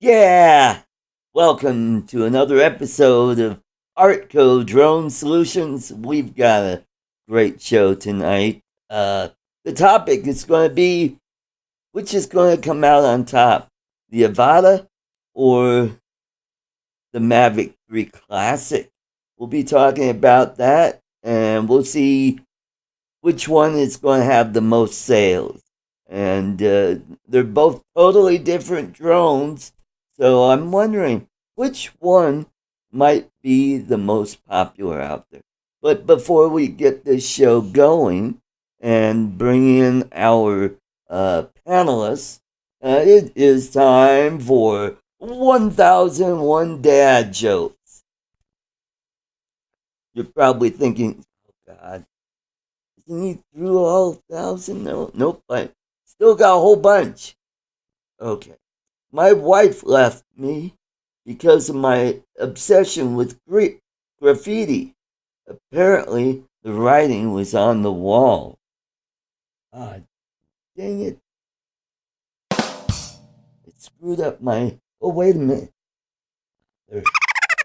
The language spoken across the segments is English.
Yeah! Welcome to another episode of ArtCo Drone Solutions. We've got a great show tonight. The topic is going to be which is going to come out on top, the Avata or the Mavic 3 Classic. We'll be talking about that and we'll see which one is going to have the most sales. And they're both totally different drones. So I'm wondering which one might be the most popular out there. But before we get this show going and bring in our panelists, it is time for 1001 Dad Jokes. You're probably thinking, oh God, isn't he through all 1,000? No, nope, I still got a whole bunch. Okay. My wife left me because of my obsession with graffiti. Apparently, the writing was on the wall. Ah, dang it. It screwed up my. Oh, wait a minute.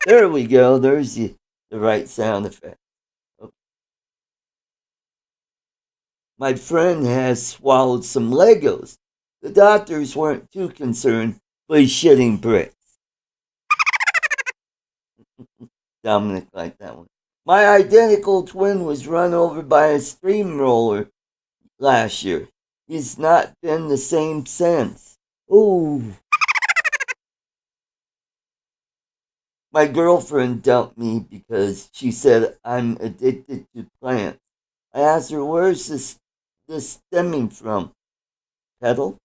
There we go. There's the right sound effect. Okay. My friend has swallowed some Legos. The doctors weren't too concerned, but he's shitting bricks. Dominic liked that one. My identical twin was run over by a steamroller last year. He's not been the same since. Ooh. My girlfriend dumped me because she said I'm addicted to plants. I asked her, where's this stemming from? Petal?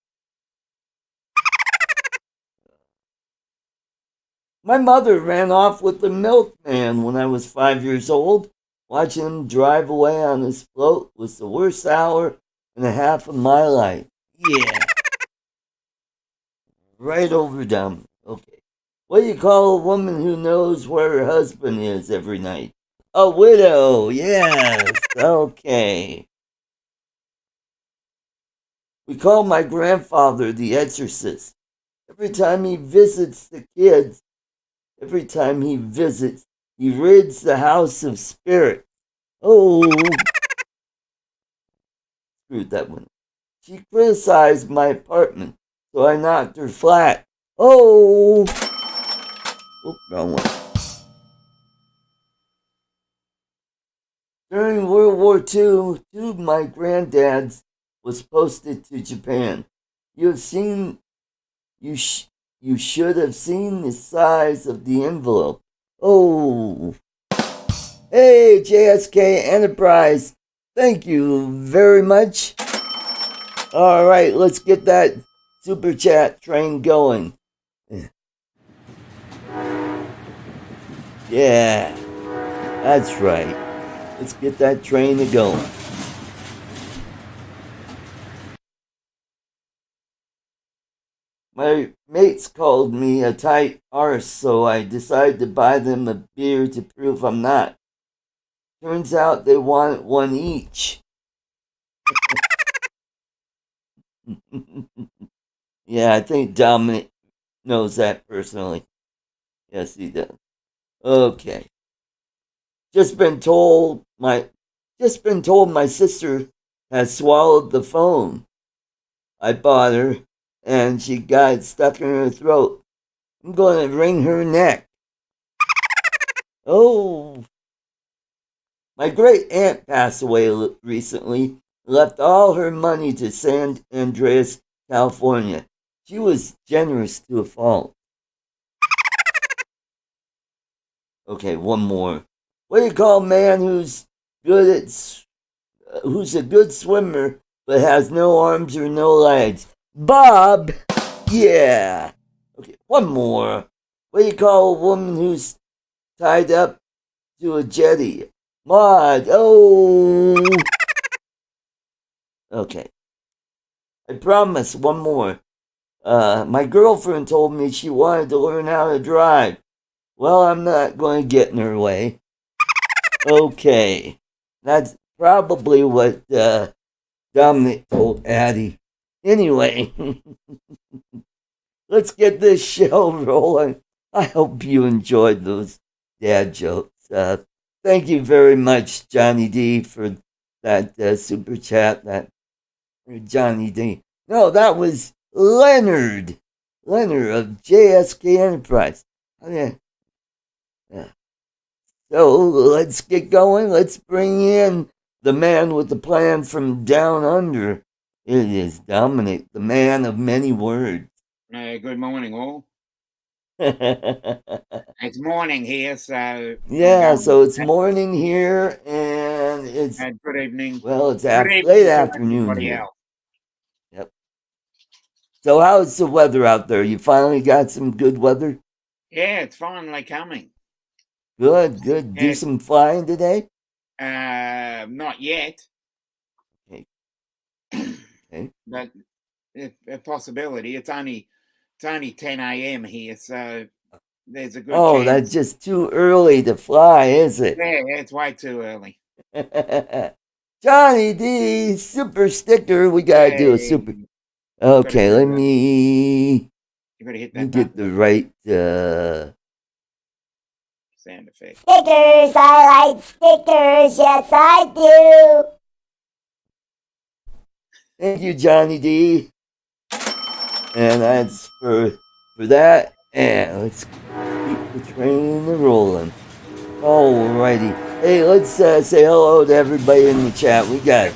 My mother ran off with the milkman when I was 5 years old. Watching him drive away on his float was the worst hour and a half of my life. Yeah. Right over down. Okay. What do you call a woman who knows where her husband is every night? A widow. Yes. Okay. We call my grandfather the exorcist. Every time he visits, he rids the house of spirits. Oh, screwed that one. She criticized my apartment, so I knocked her flat. Oh, wrong one. During World War II, two of my granddads was posted to Japan. You should have seen the size of the envelope. Oh. Hey, JSK Enterprise. Thank you very much. All right, let's get that super chat train going. Yeah, that's right. Let's get that train to going. My mates called me a tight arse, so I decided to buy them a beer to prove I'm not. Turns out they wanted one each. Yeah, I think Dominic knows that personally. Yes, he does. Okay. Just been told my sister has swallowed the phone I bought her, and she got it stuck in her throat. I'm going to wring her neck. Oh, my great aunt passed away recently. Left all her money to San Andreas, California. She was generous to a fault. Okay, one more. What do you call a man who's a good swimmer but has no arms or no legs? Bob. Yeah. Okay, one more. What do you call a woman who's tied up to a jetty? Maud. Oh. Okay. I promise, one more. My girlfriend told me she wanted to learn how to drive. Well, I'm not going to get in her way. Okay. That's probably what Dominic told Addie. Anyway, let's get this show rolling. I hope you enjoyed those dad jokes. Thank you very much, Johnny D, for that super chat. That Johnny D. No, that was Leonard. Leonard of JSK Enterprise. Oh, yeah. Yeah. So let's get going. Let's bring in the man with the plan from down under. It is Dominic, the man of many words. Good morning, all. It's morning here, so yeah, so it's morning here, and it's good evening. Well, it's good evening late afternoon here. Else. Yep. So how's the weather out there? You finally got some good weather? Yeah, it's finally coming. Good, good. Do some flying today? Not yet. Okay. Okay. But a possibility. It's only 10 a.m. here, so there's a good chance. That's just too early to fly, is it? Yeah, it's way too early. Johnny D, super sticker. We gotta do a super. Okay, let me. You gotta hit that. Let me get the right sound effect. Stickers, I like stickers. Yes, I do. Thank you, Johnny D. And that's for that. And let's keep the train rolling. Alrighty. Hey, let's say hello to everybody in the chat. We got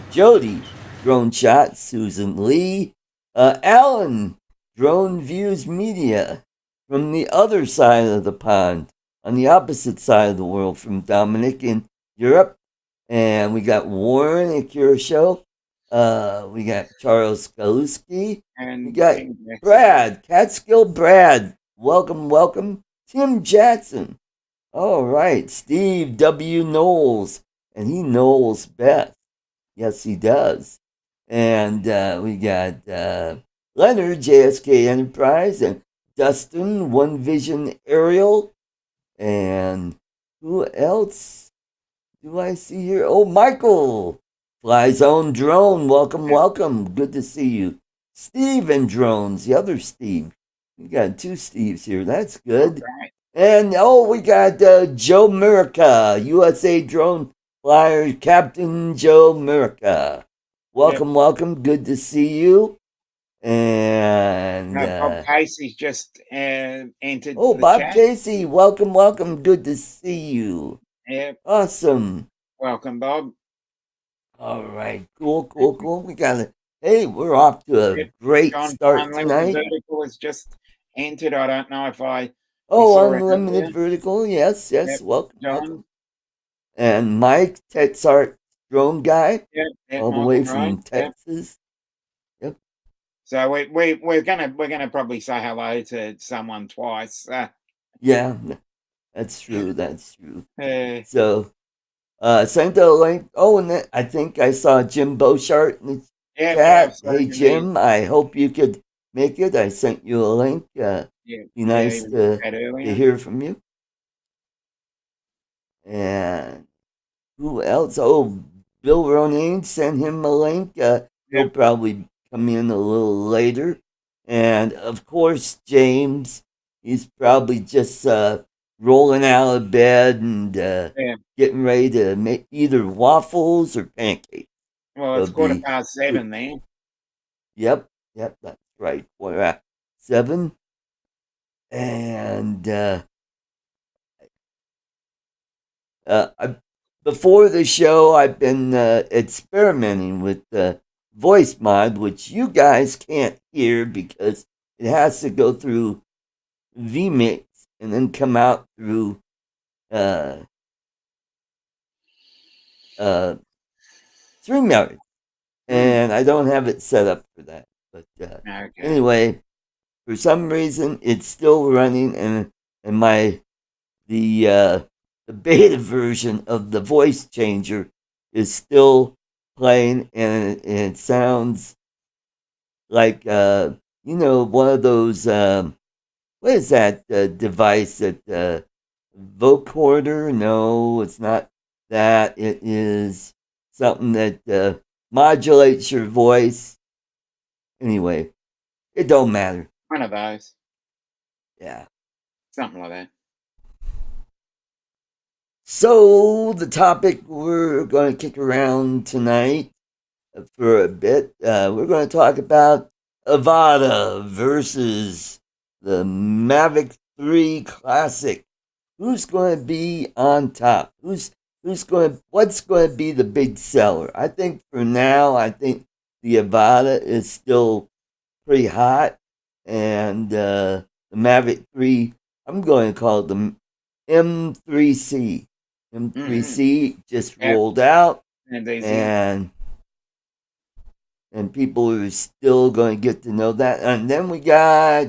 Jody, Drone Shot, Susan Lee, Alan, Drone Views Media, from the other side of the pond, on the opposite side of the world from Dominic in Europe. And we got Warren at Cure Show. We got Charles Kaluski. And we got Brad, Catskill Brad. Welcome, welcome. Tim Jackson. All right, Steve W. Knowles. And he knows best. Yes, he does. And we got Leonard, JSK Enterprise, and Dustin, One Vision Aerial. And who else do I see here? Oh, Michael, Fly Zone Drone. Welcome, welcome. Good to see you. Steve and Drones, the other Steve. We got two Steves here. That's good. Okay. And we got Joe Murica, USA Drone Flyer Captain Joe Murica. Welcome, welcome. Good to see you. And Bob Casey's just entered. Oh, Bob chat. Casey, welcome, welcome. Good to see you. Yeah. Awesome. Welcome, Bob. All right, cool. We got it. Hey, we're off to a great start tonight. Vertical is just entered. I don't know if I. Unlimited Vertical. Yes. Yep. Welcome. And Mike, Texart Drone Guy, all the way from Texas. Yep. So we're gonna probably say hello to someone twice. Yeah, that's true. So, sent a link. Oh, and I think I saw Jim Beauchart in the chat. Hey, Jim, I hope you could make it. I sent you a link. Be nice to hear from you. And who else? Oh, Bill Ronayne, send him a link. He'll probably come in a little later. And of course, James, he's probably just rolling out of bed and getting ready to make either waffles or pancakes. Well, it's 7:15 then. Yep, that's right. 7. And before the show, I've been experimenting with voice mod, which you guys can't hear because it has to go through vMix and then come out through StreamYard. And I don't have it set up for that. But anyway, for some reason, it's still running, and the beta version of the voice changer is still playing, and it sounds like one of those what is that device that vocoder? No, it's not that. It is something that modulates your voice. Anyway, it don't matter. One of those. Yeah. Something like that. So the topic we're going to kick around tonight for a bit, we're going to talk about Avata versus the Mavic 3 Classic. Who's going to be on top? What's going to be the big seller? I think for now, the Avata is still pretty hot, and the Mavic 3, I'm going to call it the M3C. M3C just rolled out, and people are still going to get to know that. And then we got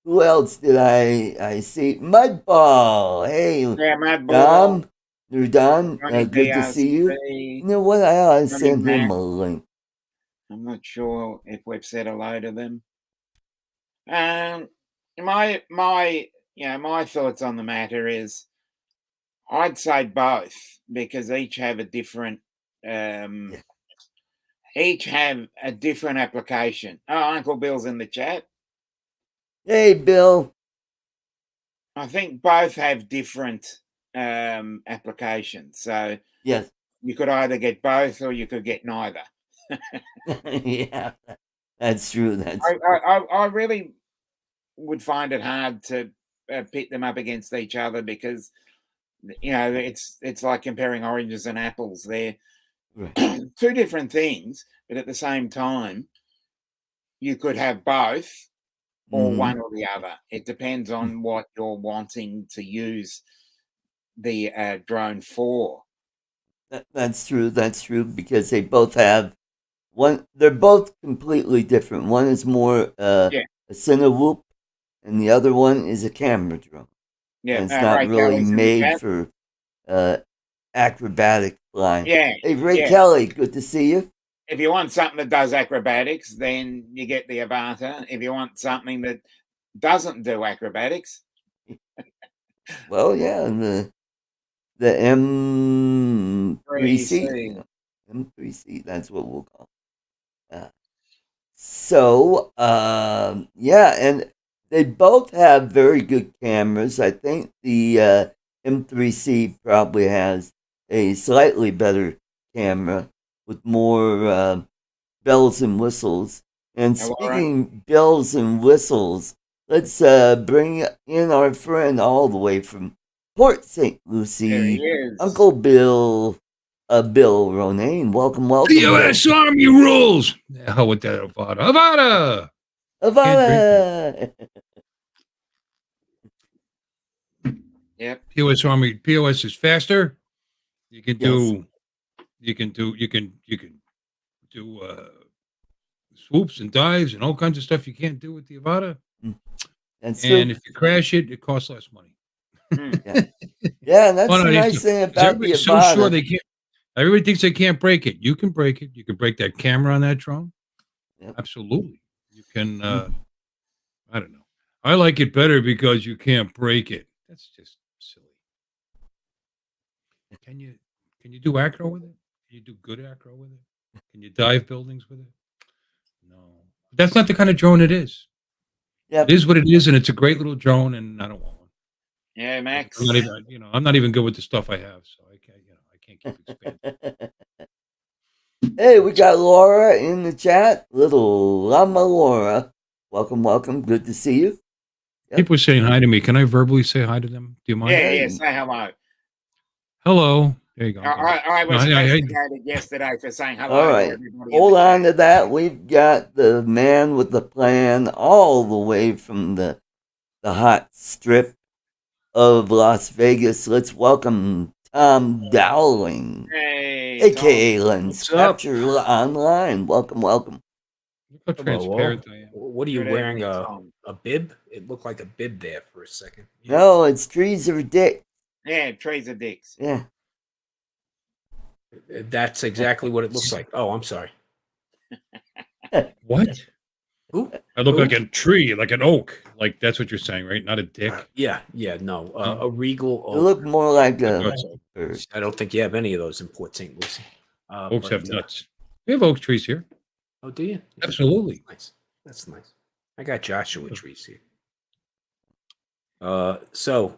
who else did I see? Mudball. Hey, Mudball. You're done. Good to see you. You know what? I ought to send him a link. I'm not sure if we've said hello to them. My thoughts on the matter is, I'd say both, because each have a different application. Oh, Uncle Bill's in the chat. Hey, Bill. I think both have different applications. So yes, you could either get both or you could get neither. Yeah, that's true. I really would find it hard to pit them up against each other, because it's like comparing oranges and apples. They're two different things, but at the same time, you could have both or one or the other. It depends on what you're wanting to use the drone for. That's true. That's true, because they both have one. They're both completely different. One is more a Cinewhoop, and the other one is a camera drone. Yeah, and it's not really made for acrobatic flying. Yeah. Hey, Ray Kelly, good to see you. If you want something that does acrobatics, then you get the Avata. If you want something that doesn't do acrobatics, well, yeah, the M3C. M3C, that's what we'll call it. And they both have very good cameras. I think the M3C probably has a slightly better camera with more bells and whistles. And speaking bells and whistles, let's bring in our friend all the way from Port St. Lucie, Uncle Bill. Bill Ronayne, welcome. The U.S. Army rules. The hell with that Avata. Avata. Yep. POS is faster. You can do swoops and dives and all kinds of stuff you can't do with the Avata. That's and if you crash it, it costs less money. Yeah, and that's the nice thing about the Avata. So sure they can't. Everybody thinks they can't break it. You can break it. You can break that camera on that drone. Yep. Absolutely. You can. I don't know. I like it better because you can't break it. That's just silly. Can you do acro with it? Can you do good acro with it? Can you dive buildings with it? No. That's not the kind of drone it is. Yep. It is what it is, and it's a great little drone, and I don't want one. Yeah, Max. I'm not even good with the stuff I have, so I can't keep expanding. Hey, we got Laura in the chat. Little Llama Laura. Welcome. Good to see you. Yep. People are saying hi to me. Can I verbally say hi to them? Do you mind? Yeah, say hello. Hello. There you go. I was investigated yesterday for saying hello. All right. Hold on to that. We've got the man with the plan all the way from the hot strip of Las Vegas. Let's welcome Tom Dowling, a.k.a. Lens Capture Online. Welcome. What are you wearing? A bib? It looked like a bib there for a second. Yeah. No, it's trees or dicks. Yeah, trees or dicks. Yeah. That's exactly what it looks like. Oh, I'm sorry. What? Who? I look like a tree, like an oak. Like that's what you're saying, right? Not a dick. No. A regal oak. You look more like a bird. I don't think you have any of those in Port St. Lucie. Oaks have nuts. We have oak trees here. Oh, do you? Absolutely. Nice. That's nice. I got Joshua trees here. So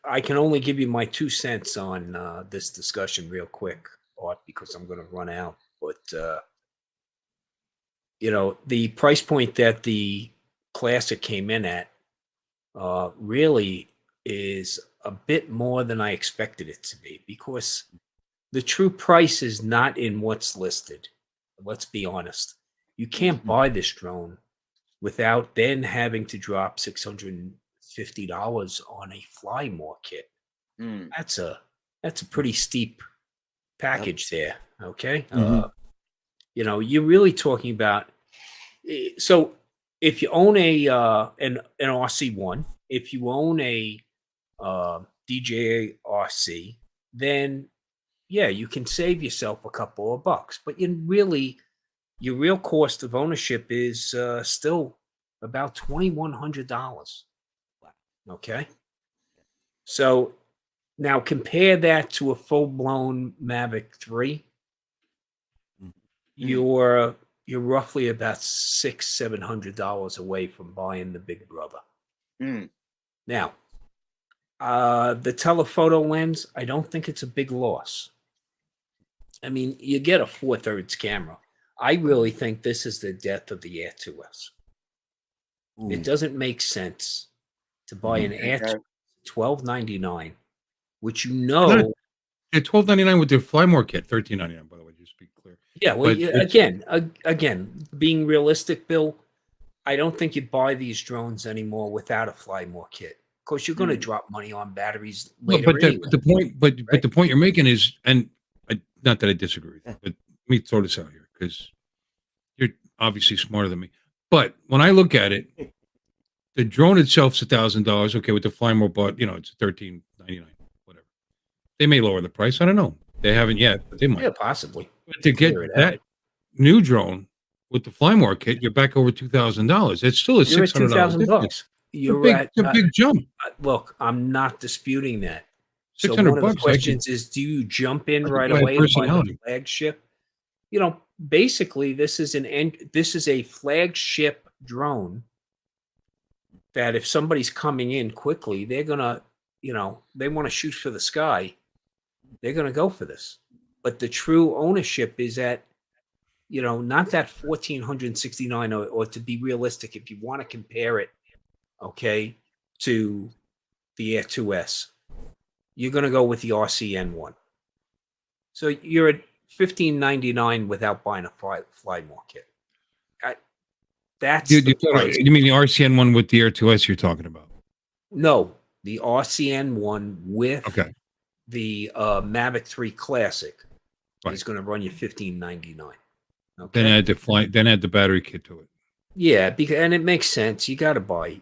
I can only give you my 2 cents on this discussion real quick, Art, because I'm going to run out. But the price point that the Classic came in at really is a bit more than I expected it to be, because the true price is not in what's listed. Let's be honest. You can't buy this drone without then having to drop $650 on a fly more kit. That's a pretty steep package there. Okay. You're really talking about, so if you own an RC1, if you own a DJI RC, then yeah, you can save yourself a couple of bucks. But your real cost of ownership is still about $2,100. Okay. So now compare that to a full-blown Mavic 3. You're roughly about $600-700 away from buying the big brother. Now, the telephoto lens, I don't think it's a big loss. I mean, you get a 4/3 camera. I really think this is the death of the Air 2S. It doesn't make sense to buy an Air 2S $12.99, which They're $12.99 with their fly more kit, $13.99 by the way. Just be clear. Yeah, well, again, being realistic, Bill, I don't think you buy these drones anymore without a fly more kit. Of course, you're going to drop money on batteries later. But the point you're making is, and not that I disagree with you, but let me throw this out here because you're obviously smarter than me. But when I look at it, the drone itself's $1,000. Okay, with the fly more, but it's $13.99, whatever. They may lower the price. I don't know. They haven't yet, but they might. Yeah, possibly. But to get that new drone with the fly more kit, you're back over $2,000. It's still a $600 $2,000. It's a big jump. Look, I'm not disputing that. $600. So one of the questions is, do you jump in right away and buy the flagship? Basically, this is a flagship drone that if somebody's coming in quickly, they're gonna, they want to shoot for the sky. They're gonna go for this. But the true ownership is at, not that $1,469, or to be realistic, if you want to compare it, okay, to the Air 2S, you're going to go with the RCN1. So you're at $1,599 without buying a fly more kit. That's you mean the RCN one with the Air 2S you're talking about? No, the RCN1 with the Mavic 3 Classic is going to run you $1,599. Okay. Then add the battery kit to it. Yeah, and it makes sense. You got to buy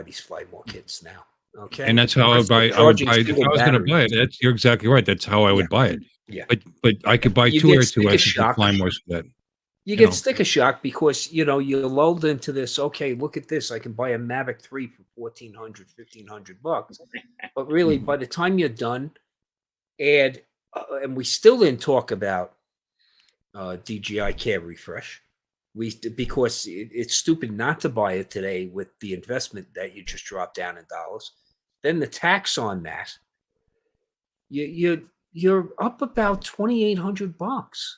these fly more kits now. Okay. And that's how I would buy if I was going to buy it. You're exactly right. That's how I would buy it. Yeah. But I could buy two Air 2S and fly more for that. You get sticker shock because you're lulled into this. Okay, look at this. I can buy a Mavic 3 for $1,500 but really, by the time you're done, and we still didn't talk about DJI Care Refresh. Because it's stupid not to buy it today with the investment that you just dropped down in dollars. Then the tax on that, you're up about $2,800.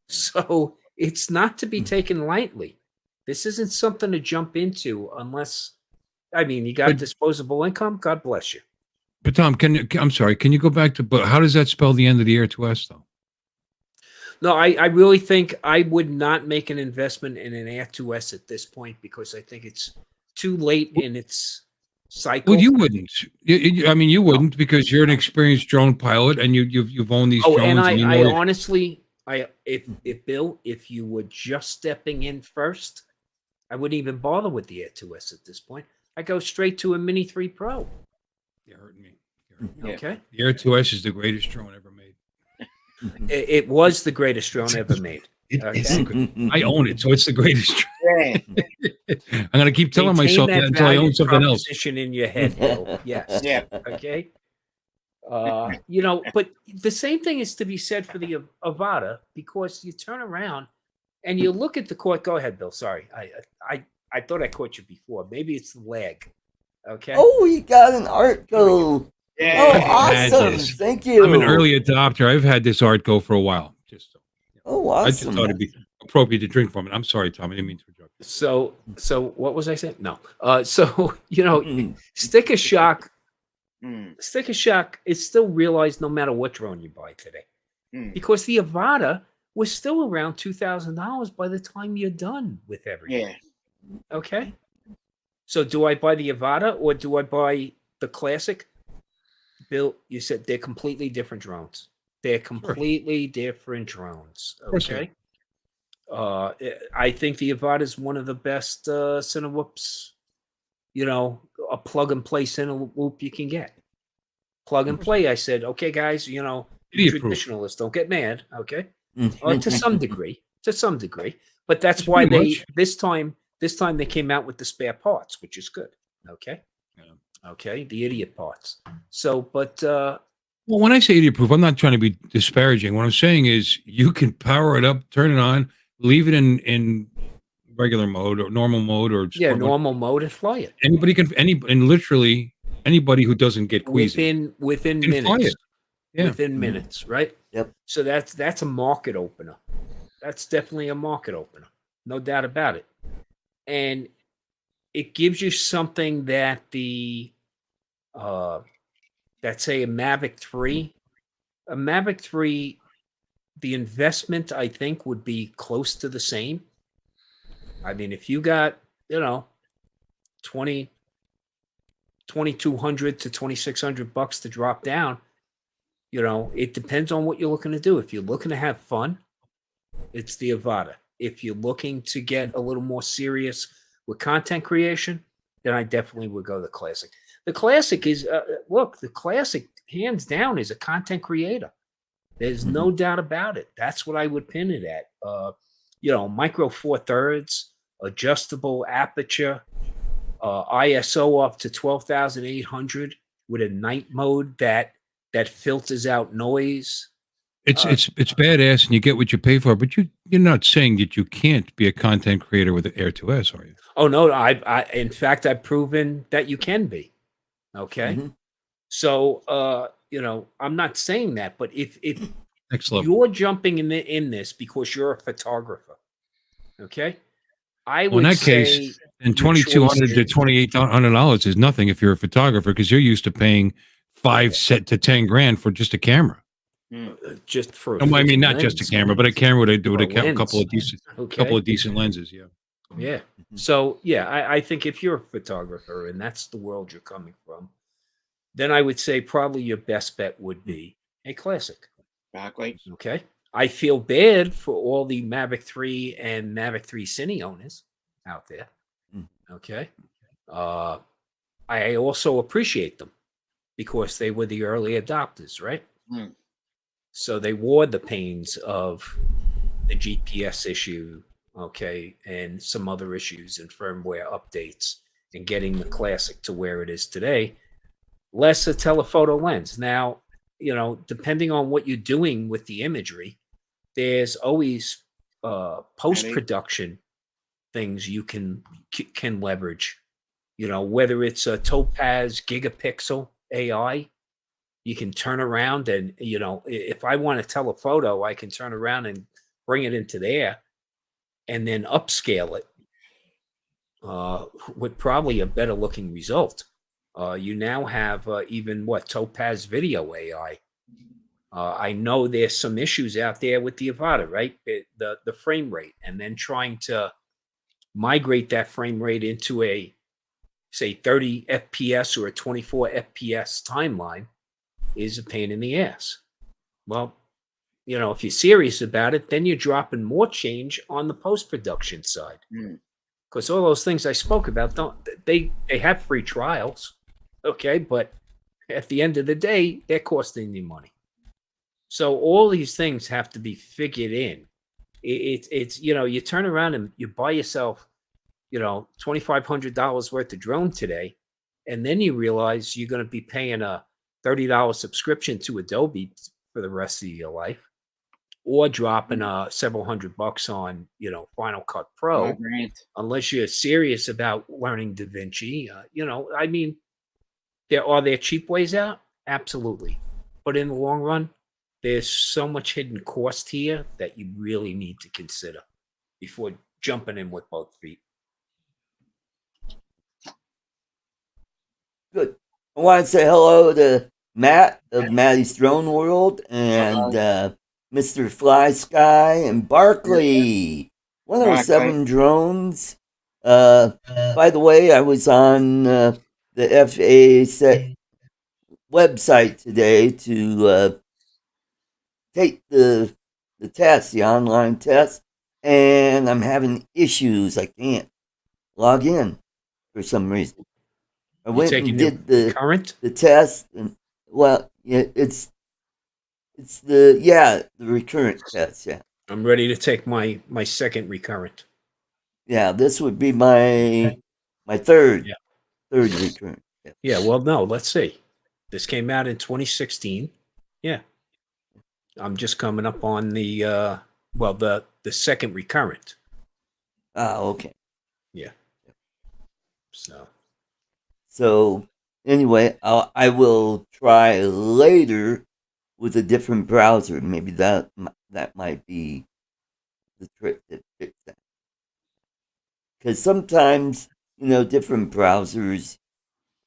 So it's not to be taken lightly. This isn't something to jump into unless, you got disposable income. God bless you. But Tom, can you go back to? But how does that spell the end of the Air 2S though? No, I really think I would not make an investment in an Air 2S at this point because I think it's too late in its cycle. Well, you wouldn't. You wouldn't because you're an experienced drone pilot and you've owned these drones. And I honestly, if you were just stepping in first, I wouldn't even bother with the Air 2S at this point. I go straight to a Mini 3 Pro. You're hurting me. Okay. The Air 2S is the greatest drone ever made. It was the greatest drone ever made. I own it, so it's the greatest drone. I'm going to keep telling myself that until I own something else. Position in your head, Bill. Yes. Yeah. Okay. But the same thing is to be said for the Avata because you turn around and you look at the court. Go ahead, Bill. Sorry, I thought I caught you before. Maybe it's the lag. Okay. Oh, we got an ArtCo. Yeah. Oh, I've had awesome. this. Thank you. I'm an early adopter. I've had this ArtCo for a while. Oh, I just awesome. thought it'd be appropriate to drink from it. I'm sorry, Tom. I didn't mean to interrupt. So what was I saying? No. So you know, Mm. Sticker Shock. Mm, Sticker Shock is still realized no matter what drone you buy today, mm. because the Avata was still around $2,000 by the time you're done with everything. Yeah. Okay. So do I buy the Avata or do I buy the Classic? Bill, you said they're completely different drones. They're completely different drones. course they Okay. I think the Avata is one of the best Cinewhoops, you know, a plug and play Cinewhoop you can get. Plug and play. I said, okay, guys, you know, Idiot proof. traditionalists, don't get mad. Okay. Mm. To some degree. But that's why pretty they this time they came out with the spare parts, which is good. Okay. Yeah. Okay. The idiot parts. So, but Well, when I say idiot proof, I'm not trying to be disparaging. What I'm saying is you can power it up, turn it on, leave it in regular mode or normal mode or yeah, sport mode. normal mode and fly it. Anybody can and literally anybody who doesn't get queasy Within can fly minutes. it. Yeah. Within minutes, right? Yep. So that's a market opener. That's definitely a market opener. No doubt about it. And it gives you something that the that say a Mavic 3, the investment I think would be close to the same. I mean, if you got, you know, 2200 to $2,600 to drop down, you know, it depends on what you're looking to do. If you're looking to have fun, it's the Avata. If you're looking to get a little more serious with content creation, then I definitely would go the Classic. The Classic is, look, the Classic hands down is a content creator. There's no doubt about it. That's what I would pin it at. You know, micro 4/3, adjustable aperture, ISO up to 12,800 with a night mode that filters out noise. It's badass and you get what you pay for, but you're not saying that you can't be a content creator with the Air 2S, are you? Oh no, I in fact I've proven that you can be. Okay. Mhm. So you know, I'm not saying that, but if Next level. you're jumping in this because you're a photographer, okay? I Well, in would that case, say and your choice $2,200 to is- $2,800 is nothing if you're a photographer because you're used to paying $5 to $10,000 for just a camera. just for a No, I mean, not lens. just a camera, but a camera with Or a a couple lens. of decent, Okay. lenses. Yeah. Yeah. So yeah, I think if you're a photographer and that's the world you're coming from, then I would say probably your best bet would be a Classic. Exactly. Okay. I feel bad for all the Mavic 3 and Mavic 3 Cine owners out there. Okay. I also appreciate them because they were the early adopters, right? Mm. So they wore the pains of the GPS issue, okay, and some other issues and firmware updates and getting the Classic to where it is today. Less a telephoto lens. Now, you know, depending on what you're doing with the imagery, there's always post-production things you can leverage. You know, whether it's a Topaz Gigapixel AI, you can turn around and, you know, if I want to tell a photo, I can turn around and bring it into there and then upscale it with probably a better looking result. You now have even Topaz Video AI. I know there's some issues out there with the Avata, right? The frame rate, and then trying to migrate that frame rate into a, say, 30 FPS or a 24 FPS timeline is a pain in the ass. Well, you know, if you're serious about it, then you're dropping more change on the post-production side. Because all those things I spoke about, they have free trials, okay? But at the end of the day, they're costing you money. So all these things have to be figured in. It's you know, you turn around and you buy yourself, you know, $2,500 worth of drone today, and then you realize you're going to be paying a $30 subscription to Adobe for the rest of your life. or dropping several $100 on, Final Cut Pro, Grant. unless you're serious about learning DaVinci. I mean, there cheap ways out, absolutely, but in the long run, there's so much hidden cost here that you really need to consider before jumping in with both feet. Good. I want to say hello to Matt of Matty's Drone World and Mr. Fly Sky and Barkley. 107 Drones. By the way, I was on the FAA website today to take the test, the online test, and I'm having issues. I can't log in for some reason. I went and did the test, and it's the recurrent test. Yeah, I'm ready to take my second recurrent. Yeah, this would be my third recurrent. Yeah, well, no, let's see. This came out in 2016. Yeah, I'm just coming up on the second recurrent. Okay. Yeah. So anyway, I will try later with a different browser. Maybe that might be the trick to fix that. Because sometimes, different browsers,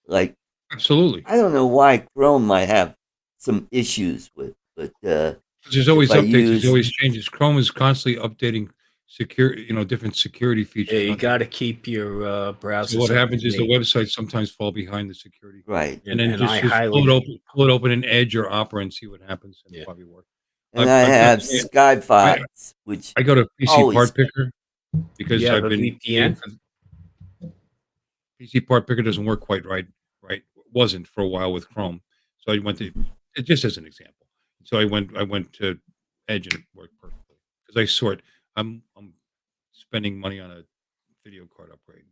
like, absolutely, I don't know why Chrome might have some issues with, but there's always updates, there's always changes. Chrome is constantly updating different security features. Yeah, you got to keep your browser. So what happens is the websites sometimes fall behind the security. Right. And then just pull it open in Edge or Opera and see what happens, and it'll probably work. And I have Skyfox, which I go to PC Part Picker because I've been VPN. PC Part Picker doesn't work quite right. Wasn't for a while with Chrome. So I went to it just as an example. So I went to Edge and it worked perfectly because I sort. I'm spending money on a video card upgrade.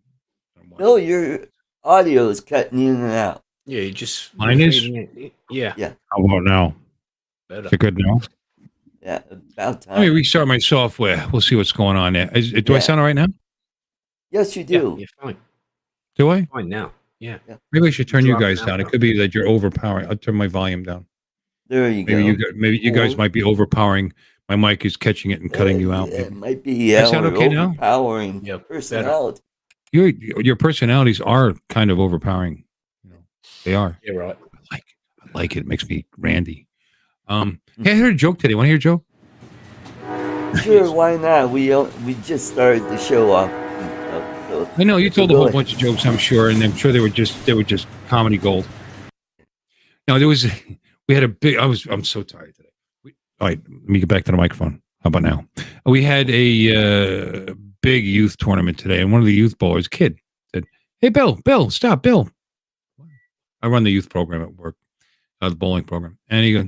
Bill, your audio is cutting in and out. Yeah, you just mine is. Yeah. How about now? Better. Is it good now? Yeah, about time. Let me restart my software. We'll see what's going on there. Do I sound all right now? Yes, you do. Yeah, you're fine. Do I? Fine now. Yeah. Maybe I should turn you guys down. It could be that you're overpowering. I'll turn my volume down. There you go. Maybe you guys might be overpowering. My mic is catching it and cutting you out. It might be sound okay now? Overpowering personality. Your personalities are kind of overpowering. They are. You're right. I like it. It makes me randy. Hey, I heard a joke today. Want to hear a joke? Sure, why not? We just started the show off. I know you told a whole bunch of jokes, I'm sure, and I'm sure they were just comedy gold. No, we had a big. I'm so tired today. All right, let me get back to the microphone. How about now? We had a big youth tournament today, and one of the youth bowlers, kid, said, "Hey, Bill, stop, Bill." I run the youth program at work, the bowling program, and he goes,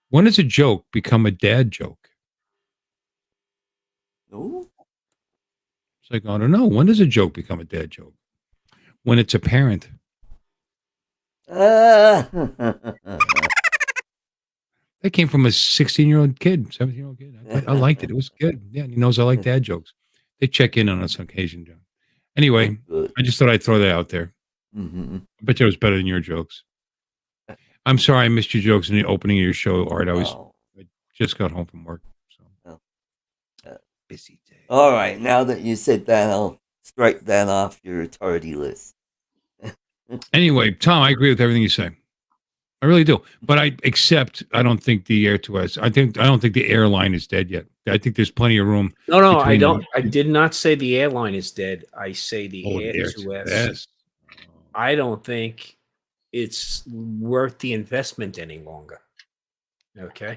"When does a joke become a dad joke?" No. It's like, I don't know. When does a joke become a dad joke? When it's apparent. That came from a 16-year-old kid, 17-year-old kid. I liked it. It was good. Yeah, he knows I like dad jokes. They check in on us on occasion, John. Anyway, I just thought I'd throw that out there. Mm-hmm. I bet you it was better than your jokes. I'm sorry I missed your jokes in the opening of your show, Art. I just got home from work. So busy day. All right, now that you said that, I'll strike that off your tardy list. Anyway, Tom, I agree with everything you say. I really do. But I don't think the Air to S. I don't think the airline is dead yet. I think there's plenty of room. No, I don't. I did not say the airline is dead. I say the Air to S. I don't think it's worth the investment any longer. Okay.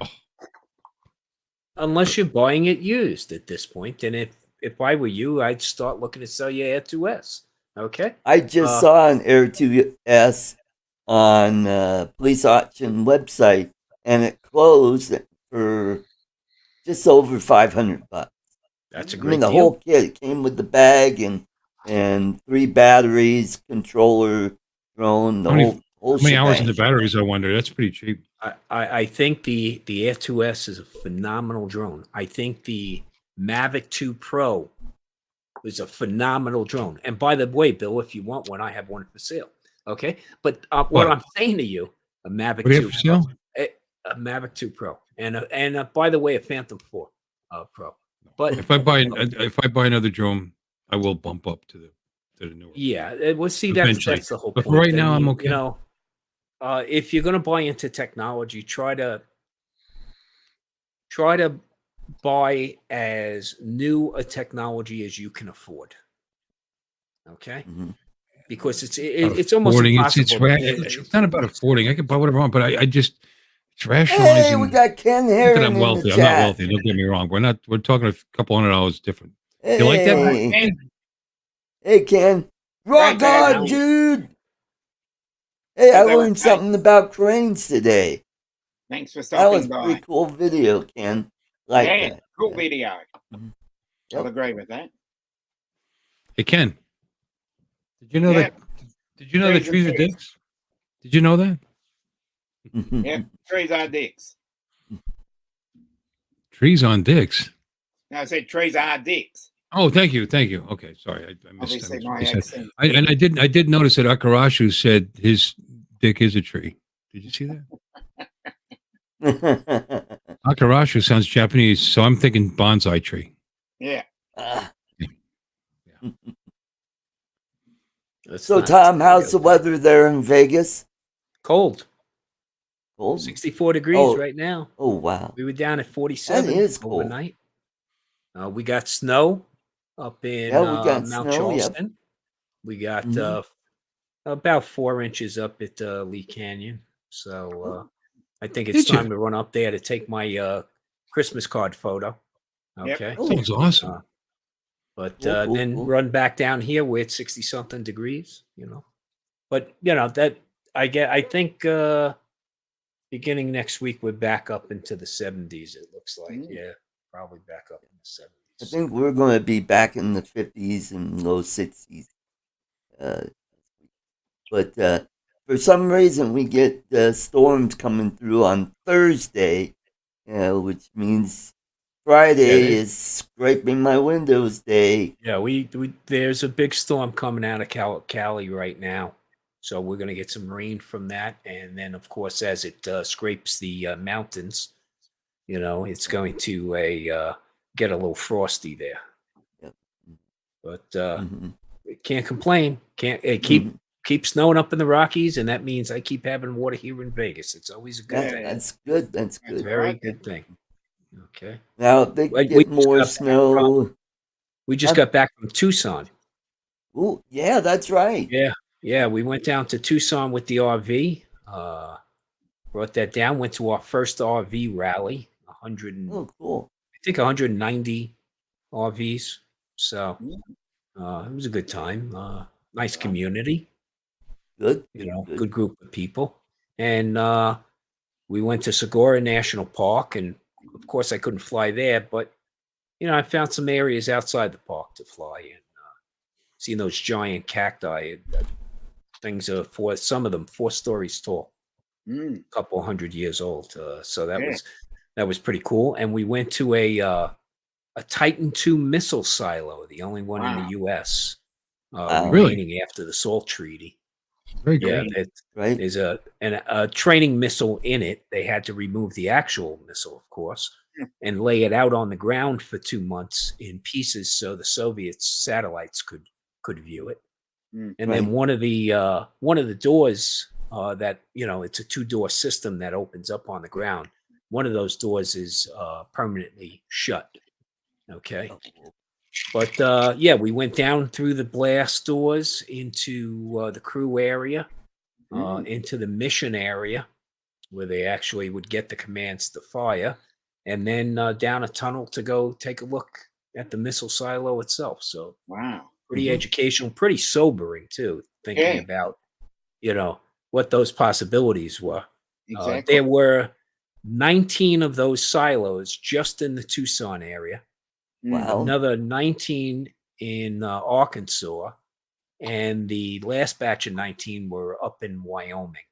Unless you're buying it used at this point. And if I were you, I'd start looking to sell your Air 2S. Okay. I just saw an Air 2S on police auction website, and it closed for just over $500. That's a great deal. The whole kit. It came with the bag and 3 batteries, controller, drone, the whole How many hours in shebang. the batteries, I wonder? That's pretty cheap. I think the Air 2S is a phenomenal drone. I think the Mavic 2 Pro is a phenomenal drone. And by the way, Bill, if you want one, I have one for sale. Okay, but what What? I'm saying to you, a Mavic What do you 2 have for sale? a Mavic 2 Pro, and by the way, a Phantom 4 Pro. But If I buy another drone, I will bump up to the newer. yeah, well, see, Eventually. that's the whole But point. for right now, I'm okay. You know, if you're going to buy into technology, try to buy as new a technology as you can afford. Okay, because it's almost Affording, impossible. it's not about affording. I can buy whatever I want, but I just it's Hey, rationalizing. we got Ken Not that Herring I'm in wealthy. the I'm not chat. wealthy. Don't get me wrong. We're talking a couple $100 different. Hey, You like that? hey, Ken. Rock Dave. on, dude. Hey, I How's that learned right? something about cranes today. Thanks for That was stopping a by. pretty cool video, Ken. Like Yeah, that. cool Yeah. video. Mhm. I'll Yep. agree with that. Hey Ken, did you know Yeah. that? Did you know that Trees trees are are dicks? Did you know that? Yeah, trees are dicks. Trees on dicks. No, I said trees are dicks. Oh, thank you. Okay, sorry, I missed. Obviously, I my missed what you said. accent. I did notice that Akarashu said his dick is a tree. Did you see that? Akarashu sounds Japanese, so I'm thinking bonsai tree. Yeah. Ah. Yeah. So, Tom, how's the weather there in Vegas? Cold. Cold? 64 degrees Oh. right now. Oh, wow. We were down at 47 That is cold. overnight. We got snow up in Yeah, we got Mount snow, yep. Charleston. We got Mhm. about 4 inches up at Lee Canyon. So Oh. I think it's Did you? time to run up there to take my Christmas card photo. Yep. Okay. Oh. Sounds awesome. But Cool, then cool. run back down here where it's 60 something degrees, you know. But you know, that I think beginning next week we're back up into the 70s, it looks like. Yeah, probably back up in the 70s. I think we're going to be back in the 50s and low 60s. But for some reason, we get storms coming through on Thursday, which means Friday is scraping my windows day. Yeah, we there's a big storm coming out of Cali right now. So we're going to get some rain from that. And then, of course, as it scrapes the mountains, you know, it's going to get a little frosty there. Yep. But Mhm. can't complain. Can't keep snowing up in the Rockies, and that means I keep having water here in Vegas. It's always a good thing. That's good. That's It's a good. very good thing. Okay. Now, if they get more snow. We just got back from Tucson. Ooh, yeah, that's right. Yeah, we went down to Tucson with the RV. Brought that down. Went to our first RV rally. 100. Oh, cool. I think 190 RVs. So it was a good time. Nice community. Good. You know, good group of people. And we went to Segura National Park, and of course I couldn't fly there, but you know, I found some areas outside the park to fly in. Seeing those giant cacti, things are some of them 4 stories tall, a couple 100 years old. So that was pretty cool. And we went to a Titan II missile silo, the only one in the U.S. Remaining after the SALT Treaty. Very cool. Yeah, there's a training missile in it. They had to remove the actual missile, of course, and lay it out on the ground for 2 months in pieces so the Soviet satellites could view it. And then one of the doors that, you know, it's a 2-door system that opens up on the ground. One of those doors is permanently shut. Okay. But yeah, we went down through the blast doors into the crew area, into the mission area where they actually would get the commands to fire, and then down a tunnel to go take a look at the missile silo itself. So pretty educational, pretty sobering too, thinking about, you know, what those possibilities were. Exactly. There were 19 of those silos just in the Tucson area. Wow. Another 19 in Arkansas, and the last batch of 19 were up in Wyoming.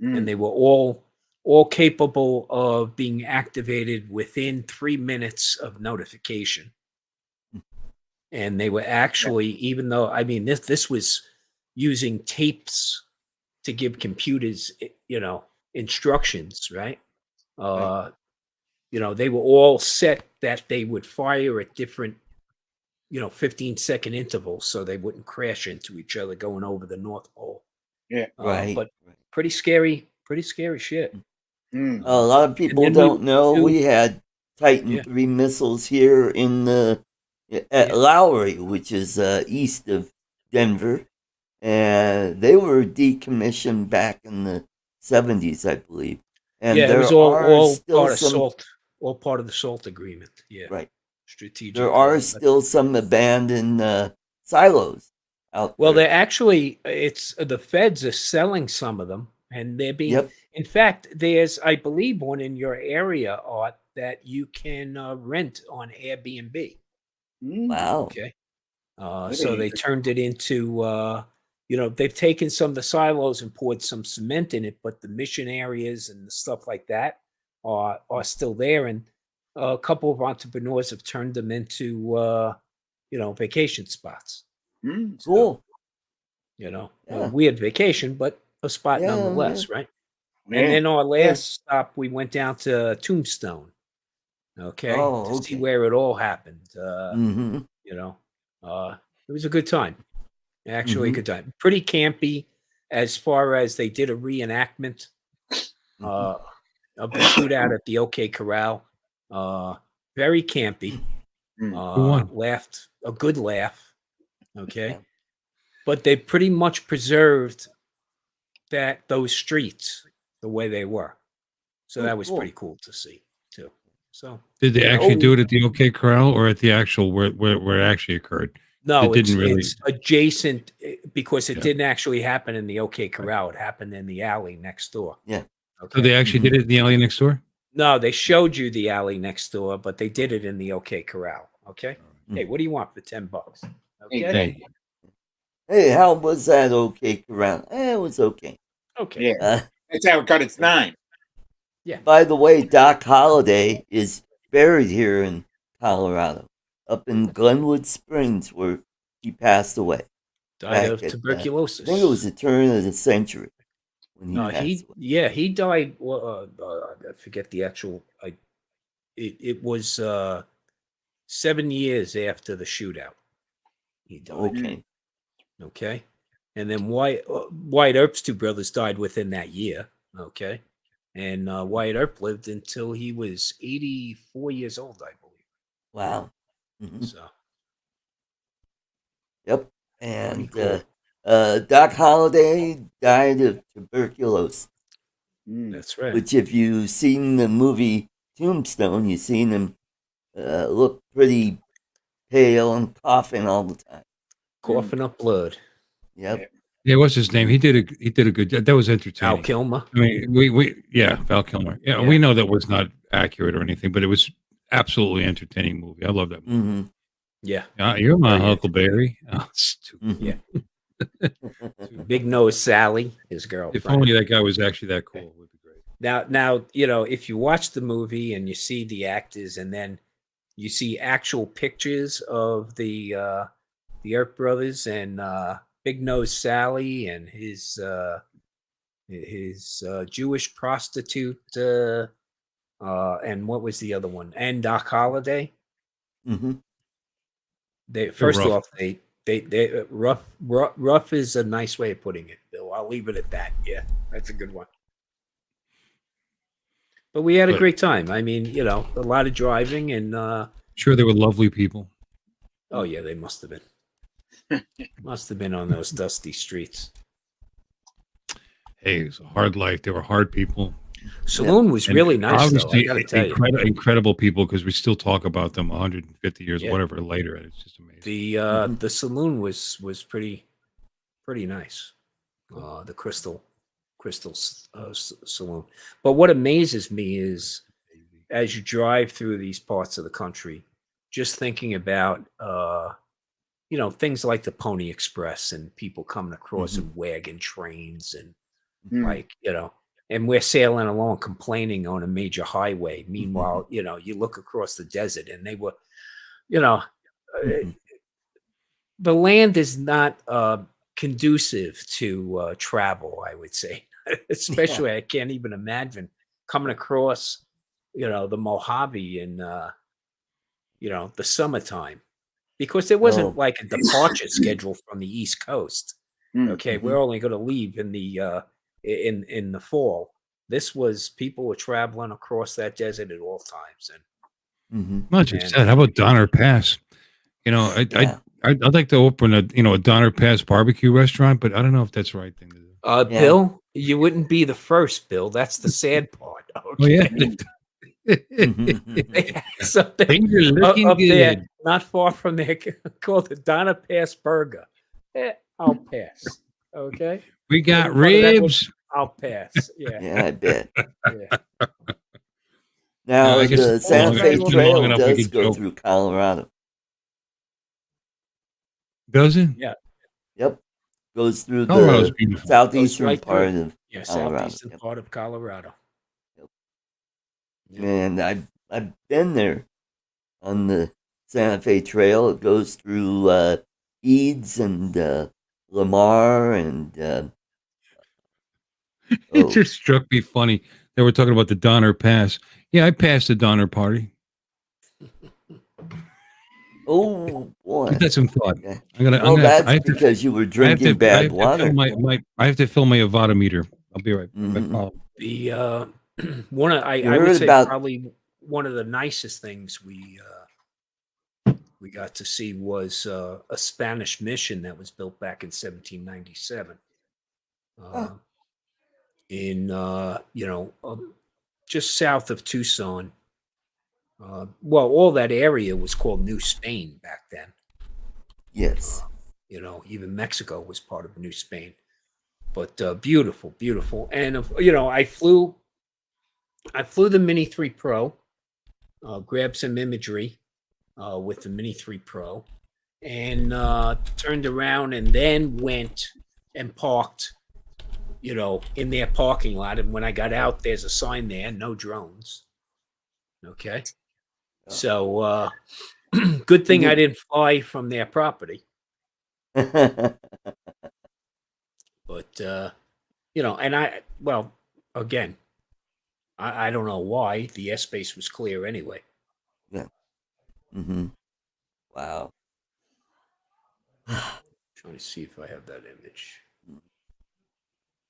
and they were all capable of being activated within 3 minutes of notification. And they were actually, even though, I mean, this was using tapes to give computers, instructions, right? They were all set that they would fire at different, 15-second intervals so they wouldn't crash into each other going over the North Pole. Yeah. But pretty scary shit. A lot of people don't know we had Titan 3 missiles here at Lowry, which is east of Denver, and they were decommissioned back in the 70s, I believe. And it was all part of the SALT agreement. Yeah, right. Strategic. There are still some abandoned silos out there. Well, they're actually, it's the feds are selling some of them, and they're being. Yep. In fact, there's, I believe, one in your area, Art, that you can rent on Airbnb. Wow. Okay. So they turned it into, they've taken some of the silos and poured some cement in it, but the mission areas and the stuff like that are still there. And a couple of entrepreneurs have turned them into, vacation spots. Cool. A weird vacation, but a spot nonetheless, right? And then our last stop, we went down to Tombstone. Okay. To see where it all happened. It was a good time. Actually, a good time. Pretty campy as far as they did a reenactment of the shootout at the OK Corral. Very campy. Laughed a good laugh. Okay. But they pretty much preserved those streets the way they were. So that was pretty cool to see too. So did they actually do it at the OK Corral or at the actual where it actually occurred? No, it's adjacent because it didn't actually happen in the OK Corral. It happened in the alley next door. Yeah. Okay. So they actually did it in the alley next door? No, they showed you the alley next door, but they did it in the OK Corral. Okay. Hey, what do you want for $10? Okay. Hey, how was that OK Corral? It was okay. Okay. Yeah. That's how it got its name. Yeah. By the way, Doc Holliday is buried here in Colorado, up in Glenwood Springs, where he passed away. Died of tuberculosis. I think it was the turn of the century when he passed away. He died. I forget the actual. It was 7 years after the shootout. He died. Okay. And then Wyatt Earp's two brothers died within that year. Okay. And Wyatt Earp lived until he was 84 years old, I believe. Wow. So. Yep. And Doc Holliday died of tuberculosis. That's right. Which, if you've seen the movie Tombstone, you've seen him look pretty pale and coughing all the time. Coughing up blood. Yep. Yeah, what's his name? He did a good job. That was entertaining. Val Kilmer. I mean, Val Kilmer. Yeah, we know that was not accurate or anything, but it was absolutely entertaining movie. I love that movie. Yeah. You're my Huckleberry. Oh, stupid. Yeah. Big Nose Sally, his girlfriend. If only that guy was actually that cool, it would be great. Now, if you watch the movie and you see the actors, and then you see actual pictures of the Earp brothers and Big Nose Sally and his Jewish prostitute, and what was the other one? And Doc Holliday. They first off, they rough is a nice way of putting it, Bill. I'll leave it at that. Yeah, that's a good one. But we had a great time. I mean, a lot of driving and sure they were lovely people. Oh yeah, they must have been. Must have been on those dusty streets. Hey, it was a hard life. They were hard people. Saloon was really nice, though. I gotta tell you. Incredible people, because we still talk about them 150 years, whatever, later, and it's just amazing. The saloon was pretty nice. The Crystal Saloon. But what amazes me is, as you drive through these parts of the country, just thinking about things like the Pony Express and people coming across in wagon trains and and we're sailing along complaining on a major highway. Meanwhile, you know, you look across the desert and they were, you know, the land is not conducive to travel, I would say. Especially, I can't even imagine coming across, you know, the Mojave in, you know, the summertime, because there wasn't like a departure schedule from the East Coast. Okay, we're only going to leave in the fall. This was, people were traveling across that desert at all times, and Not just that. How about Donner Pass? You know, I'd like to open a Donner Pass barbecue restaurant, but I don't know if that's the right thing to do. Bill, you wouldn't be the first, Bill. That's the sad part. Okay. Oh yeah. They have something Things are looking up good. there, not far from there, called the Donner Pass Burger. I'll pass. Okay. We got Any part of that ribs. I'll pass. Yeah. Yeah, I bet. Yeah. Now, I guess the it's Santa long- Fe it's been long Trail enough we does could go joke. through Colorado. Does it? Yeah. Yep. Goes through Colorado's the beautiful. southeastern right part through. of Yeah. Colorado. Southeastern part of Colorado. Yep. Yep. And I've been there on the Santa Fe Trail. It goes through Eads and Lamar and It just struck me funny. They were talking about the Donner Pass. Yeah, I passed the Donner party. oh boy. Give that some thought. Okay. I That's have to, because you were I have drinking to, bad water. I have to fill my Avata meter. I'll be right back. Mhm. Follow. The I You would heard say about- probably one of the nicest things we got to see was a Spanish mission that was built back in 1797 in just south of Tucson. Well, all that area was called New Spain back then. Yes. You know, even Mexico was part of New Spain. But beautiful, beautiful. And I flew the Mini 3 Pro, grabbed some imagery with the Mini 3 Pro, and turned around and then went and parked, in their parking lot. And when I got out, there's a sign there, no drones. Okay. So good thing I didn't fly from their property. But, again, I don't know why. The airspace was clear anyway. Yeah. Wow. Trying to see if I have that image.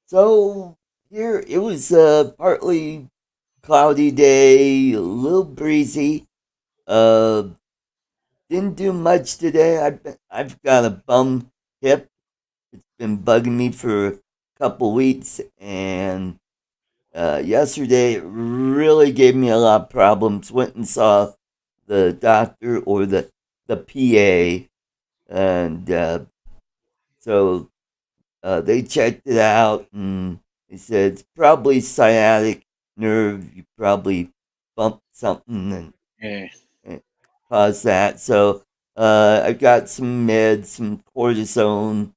So here it was a partly cloudy day, a little breezy. Didn't do much today. I've got a bum hip. It's been bugging me for a couple weeks, and yesterday it really gave me a lot of problems. Went and saw the doctor or the PA, and so they checked it out, and they said it's probably sciatic nerve. You probably bumped something and caused that. So I got some meds, some cortisone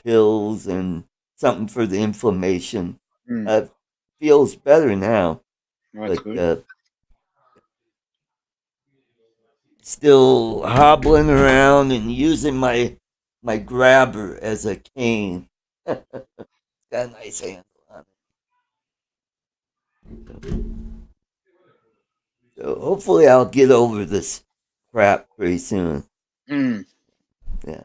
pills, and something for the inflammation. Feels better now, That's but good. still hobbling around and using my grabber as a cane. It's got a nice handle on it. So hopefully I'll get over this crap pretty soon. Yeah.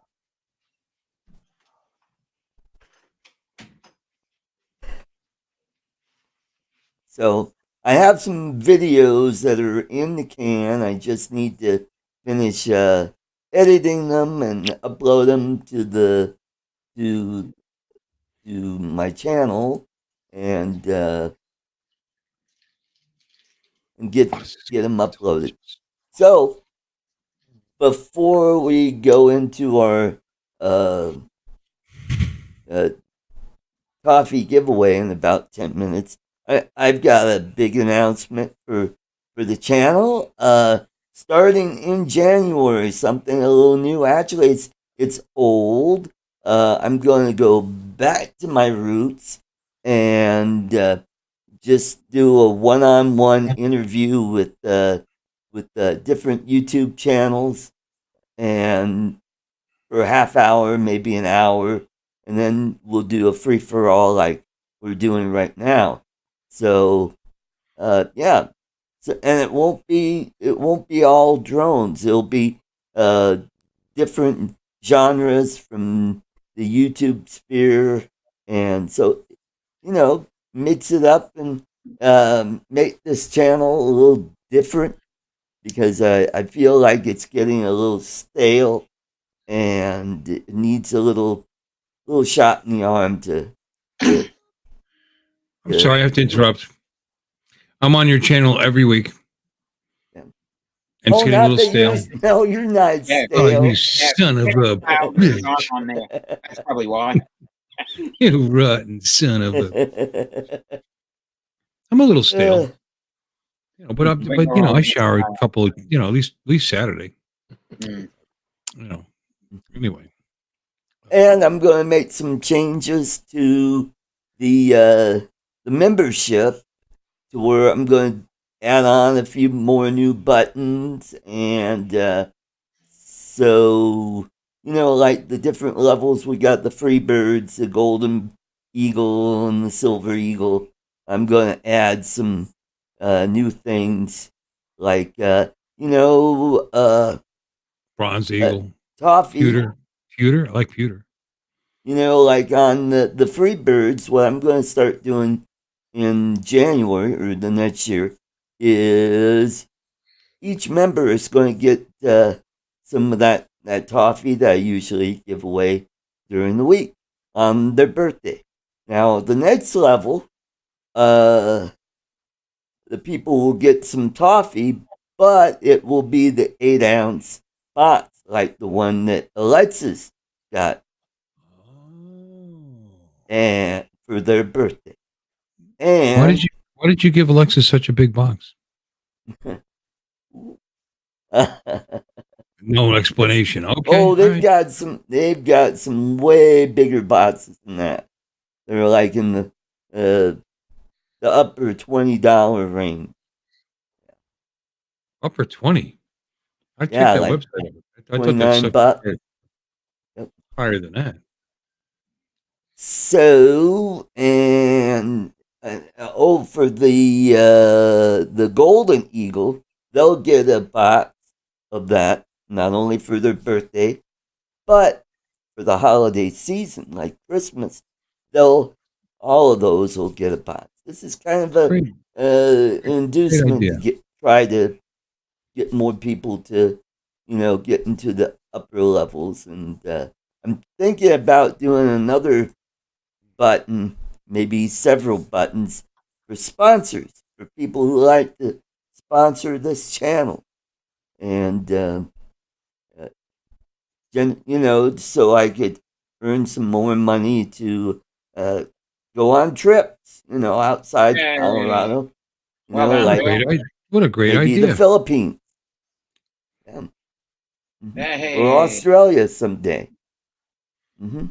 So I have some videos that are in the can. I just need to finish editing them and upload them to my channel and get them uploaded. So before we go into our coffee giveaway in about 10 minutes, I've got a big announcement for the channel. Starting in January, something a little new. Actually, it's old. I'm going to go back to my roots and just do a one-on-one interview with different YouTube channels, and for a half hour, maybe an hour, and then we'll do a free for all like we're doing right now. So, yeah. So, and it won't be all drones. It'll be different genres from the YouTube sphere, and so mix it up and make this channel a little different, because I feel like it's getting a little stale and it needs a little shot in the arm to. I'm sorry, I have to interrupt. I'm on your channel every week. Yeah. And it's getting a little stale. No, you're not Yeah. stale. Oh, you son of a bitch. On there. That's probably why. You rotten son of a. I'm a little stale. But I shower a couple, at least Saturday. Anyway. And I'm going to make some changes to the membership, to where I'm going to add on a few more new buttons, and so like the different levels, we got the free birds, the golden eagle, and the silver eagle. I'm going to add some new things, like bronze eagle, toffee, pewter. I like pewter. Like on the free birds, what I'm going to start doing in January or the next year is each member is going to get some of that toffee that I usually give away during the week on their birthday. Now, the next level, the people will get some toffee, but it will be the 8-ounce box, like the one that Alexis got, and for their birthday. And why did you give Alexis such a big box? No explanation. Okay. Oh, they've got some way bigger boxes than that. They're like in the upper $20 range. Upper 20. I checked that like website. I thought $29. Yep. Higher than that. So, and for the golden eagle, they'll get a box of that, not only for their birthday, but for the holiday season, like Christmas. All of those will get a box. This is kind of an inducement to try to get more people to, get into the upper levels. And I'm thinking about doing another button, maybe several buttons, for sponsors, for people who like to sponsor this channel. And, so I could earn some more money to go on trips, outside Colorado. What a great maybe idea. The Philippines. Yeah. Or Australia someday. Mm-hmm.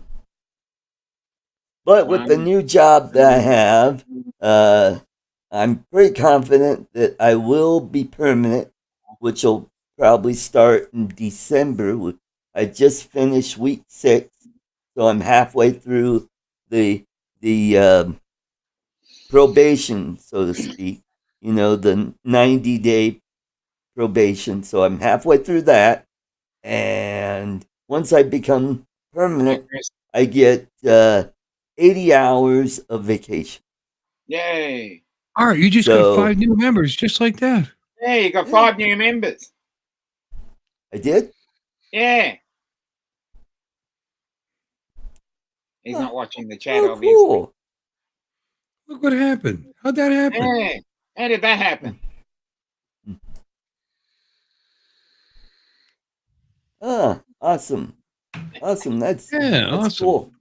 But with the new job that I have, I'm pretty confident that I will be permanent, which will probably start in December. I just finished week 6, so I'm halfway through the probation, so to speak. The 90-day probation. So I'm halfway through that, and once I become permanent, I get 80 hours of vacation. Yay! All right, you just got 5 new members, just like that. Yeah, you got 5 new members. I did? Yeah. He's not watching the chat, obviously. Cool. Look what happened. How'd that happen? Yeah. How did that happen? Awesome. That's awesome. Cool.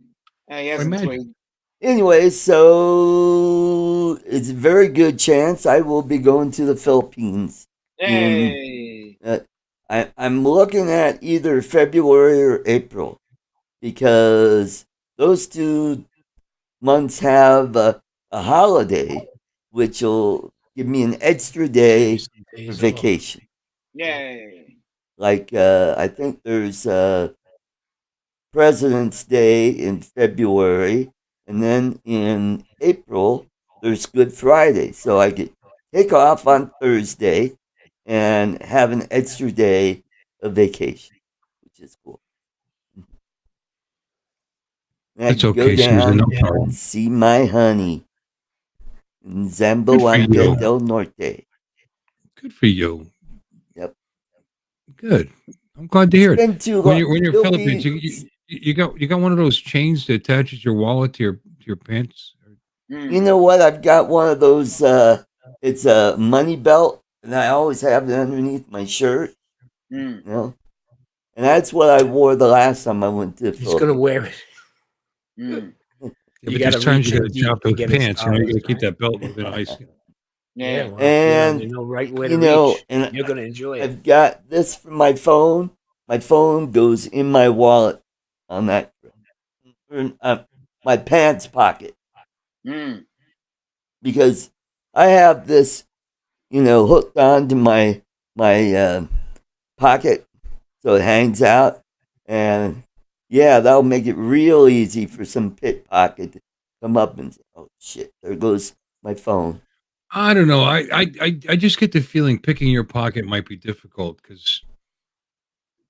He hasn't tweeted. Anyway, so it's a very good chance I will be going to the Philippines. Yay! I'm looking at either February or April, because those 2 months have a holiday, which will give me an extra day Some for days off. vacation. Yay. Like I think there's President's Day in February, and then in April there's Good Friday. So I could take off on Thursday and have an extra day of vacation, which is cool. And I That's could go okay, Susan. down No and problem. see my honey in Good for Zamboanga you. del Norte. Good for you. Yep. Good. I'm glad to hear It's it. been too When long. you're You'll Philippines, be, you got one of those chains that attaches your wallet to your pants. you know what? I've got one of those. It's a money belt, and I always have it underneath my shirt. You know, and that's what I wore the last time I went to the He's Philippines. gonna wear it. Yeah, You but there's gotta times reach you got in to deep drop to those get his pants. You know, you dollars, got to keep right? that belt within ice. Yeah, well, And they know right where you to know, reach. and You're gonna enjoy it. I've got this for my phone. My phone goes in my wallet on that, my pants pocket, because I have this, hooked onto my pocket, so it hangs out, and yeah, that'll make it real easy for some pickpocket to come up and say, "Oh shit, there goes my phone." I don't know. I just get the feeling picking your pocket might be difficult because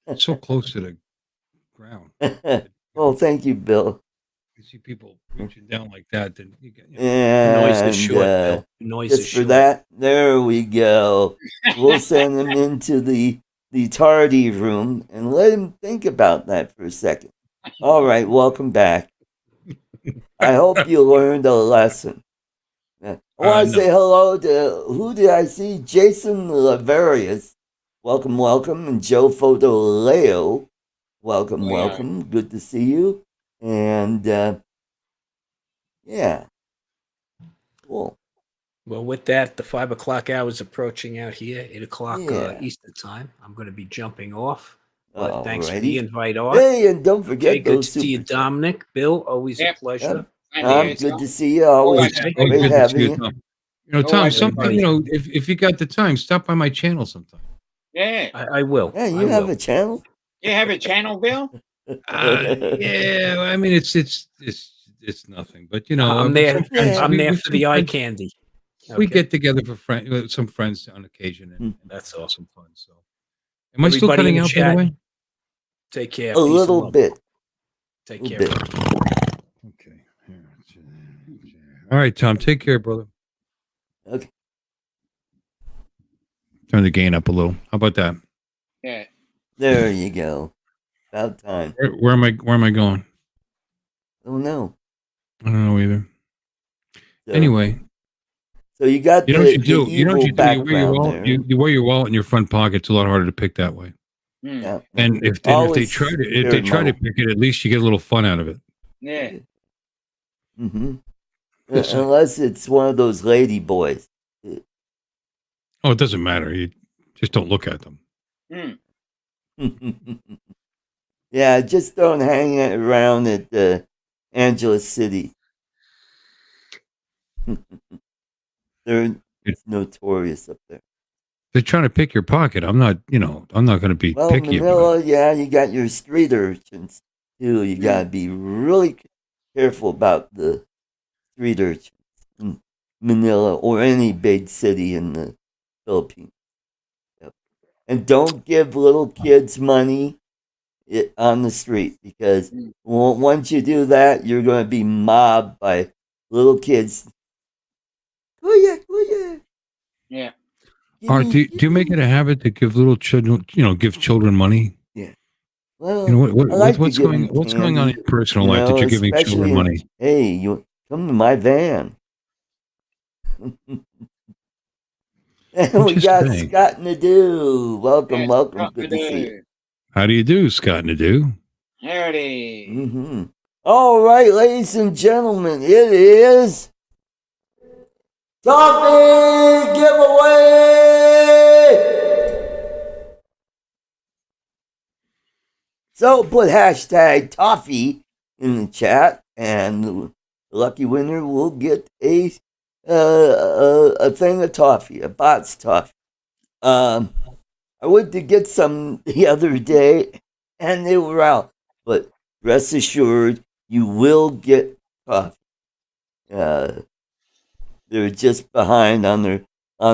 it's so close to the ground. Well, thank you, Bill. You see people reaching down like that, then you get. The noise is And short, Bill. The noise just is for short. that, there we go. We'll send him into the tardy room and let him think about that for a second. All right, welcome back. I hope you learned a lesson. I want to No. say hello to, who did I see? Jason Laverius. Welcome, welcome. And Joe Fotoleo. Welcome, Leo. welcome. Good to see you. And yeah, cool. Well, with that, the 5 o'clock hour is approaching out here. 8 o'clock Yeah. Eastern time. I'm going to be jumping off. But thanks for Alrighty. the invite, Art. Hey, and don't Okay, forget good those to see you, super chats. Dominic. Bill, always Yep. a pleasure. Good to see you. Always Okay. great Good to see having you. Tom. Tom, Always something, everybody. if you got the time, stop by my channel sometime. Yeah. I will. Yeah, I you have will. a channel? You have a channel, Bill? Yeah, I mean it's nothing, but I'm there. some friends, I'm there for some the eye friends- candy. We Okay. get together for some friends on occasion, and That's have awesome. some fun. So, am I still Everybody in cutting the out, by the chat, way? take care. A Peace and little love. bit. Take A care. bit. Okay. All right, Tom. Take care, brother. Okay. Turn the gain up a little. How about that? Yeah. There you go. About time. Where am I going? Oh no. I don't know either. So, Anyway, so you got you know what you do. You know evil what you do. You wear your background wallet. there. You wear your wallet in your front pocket. It's a lot harder to pick that way. Yeah. And if they Always try to carry my- pick it, at least you get a little fun out of it. Yeah. Mm-hmm. Just saying. Unless it's one of those lady boys. Oh, it doesn't matter. You just don't look at them. Yeah, just don't hang around at Angeles City. They're notorious up there. They're trying to pick your pocket. I'm not going to be Well, picky about Manila, it. yeah, you got your street urchins too. You got to be really careful about the street urchins in Manila or any big city in the Philippines. Yep. And don't give little kids money on the street, because once you do that, you're going to be mobbed by little kids. Kuya, kuya. Yeah. Art, do you make it a habit to give little children, give children money? Yeah. Well, I like to what's give going them what's going on in candy, your personal life that you're giving especially children money? Hey, you come to my van. And we just got saying. Scott Nadeau. Welcome, Yeah, welcome. Scott Good to see you. How do you do, Scott Nadeau? Howdy. Mm-hmm. All right, ladies and gentlemen, it is toffee giveaway. So put hashtag toffee in the chat, and the lucky winner will get a a thing of toffee, a box toffee. I went to get some the other day, and they were out. But rest assured, you will get toffee. They're just behind on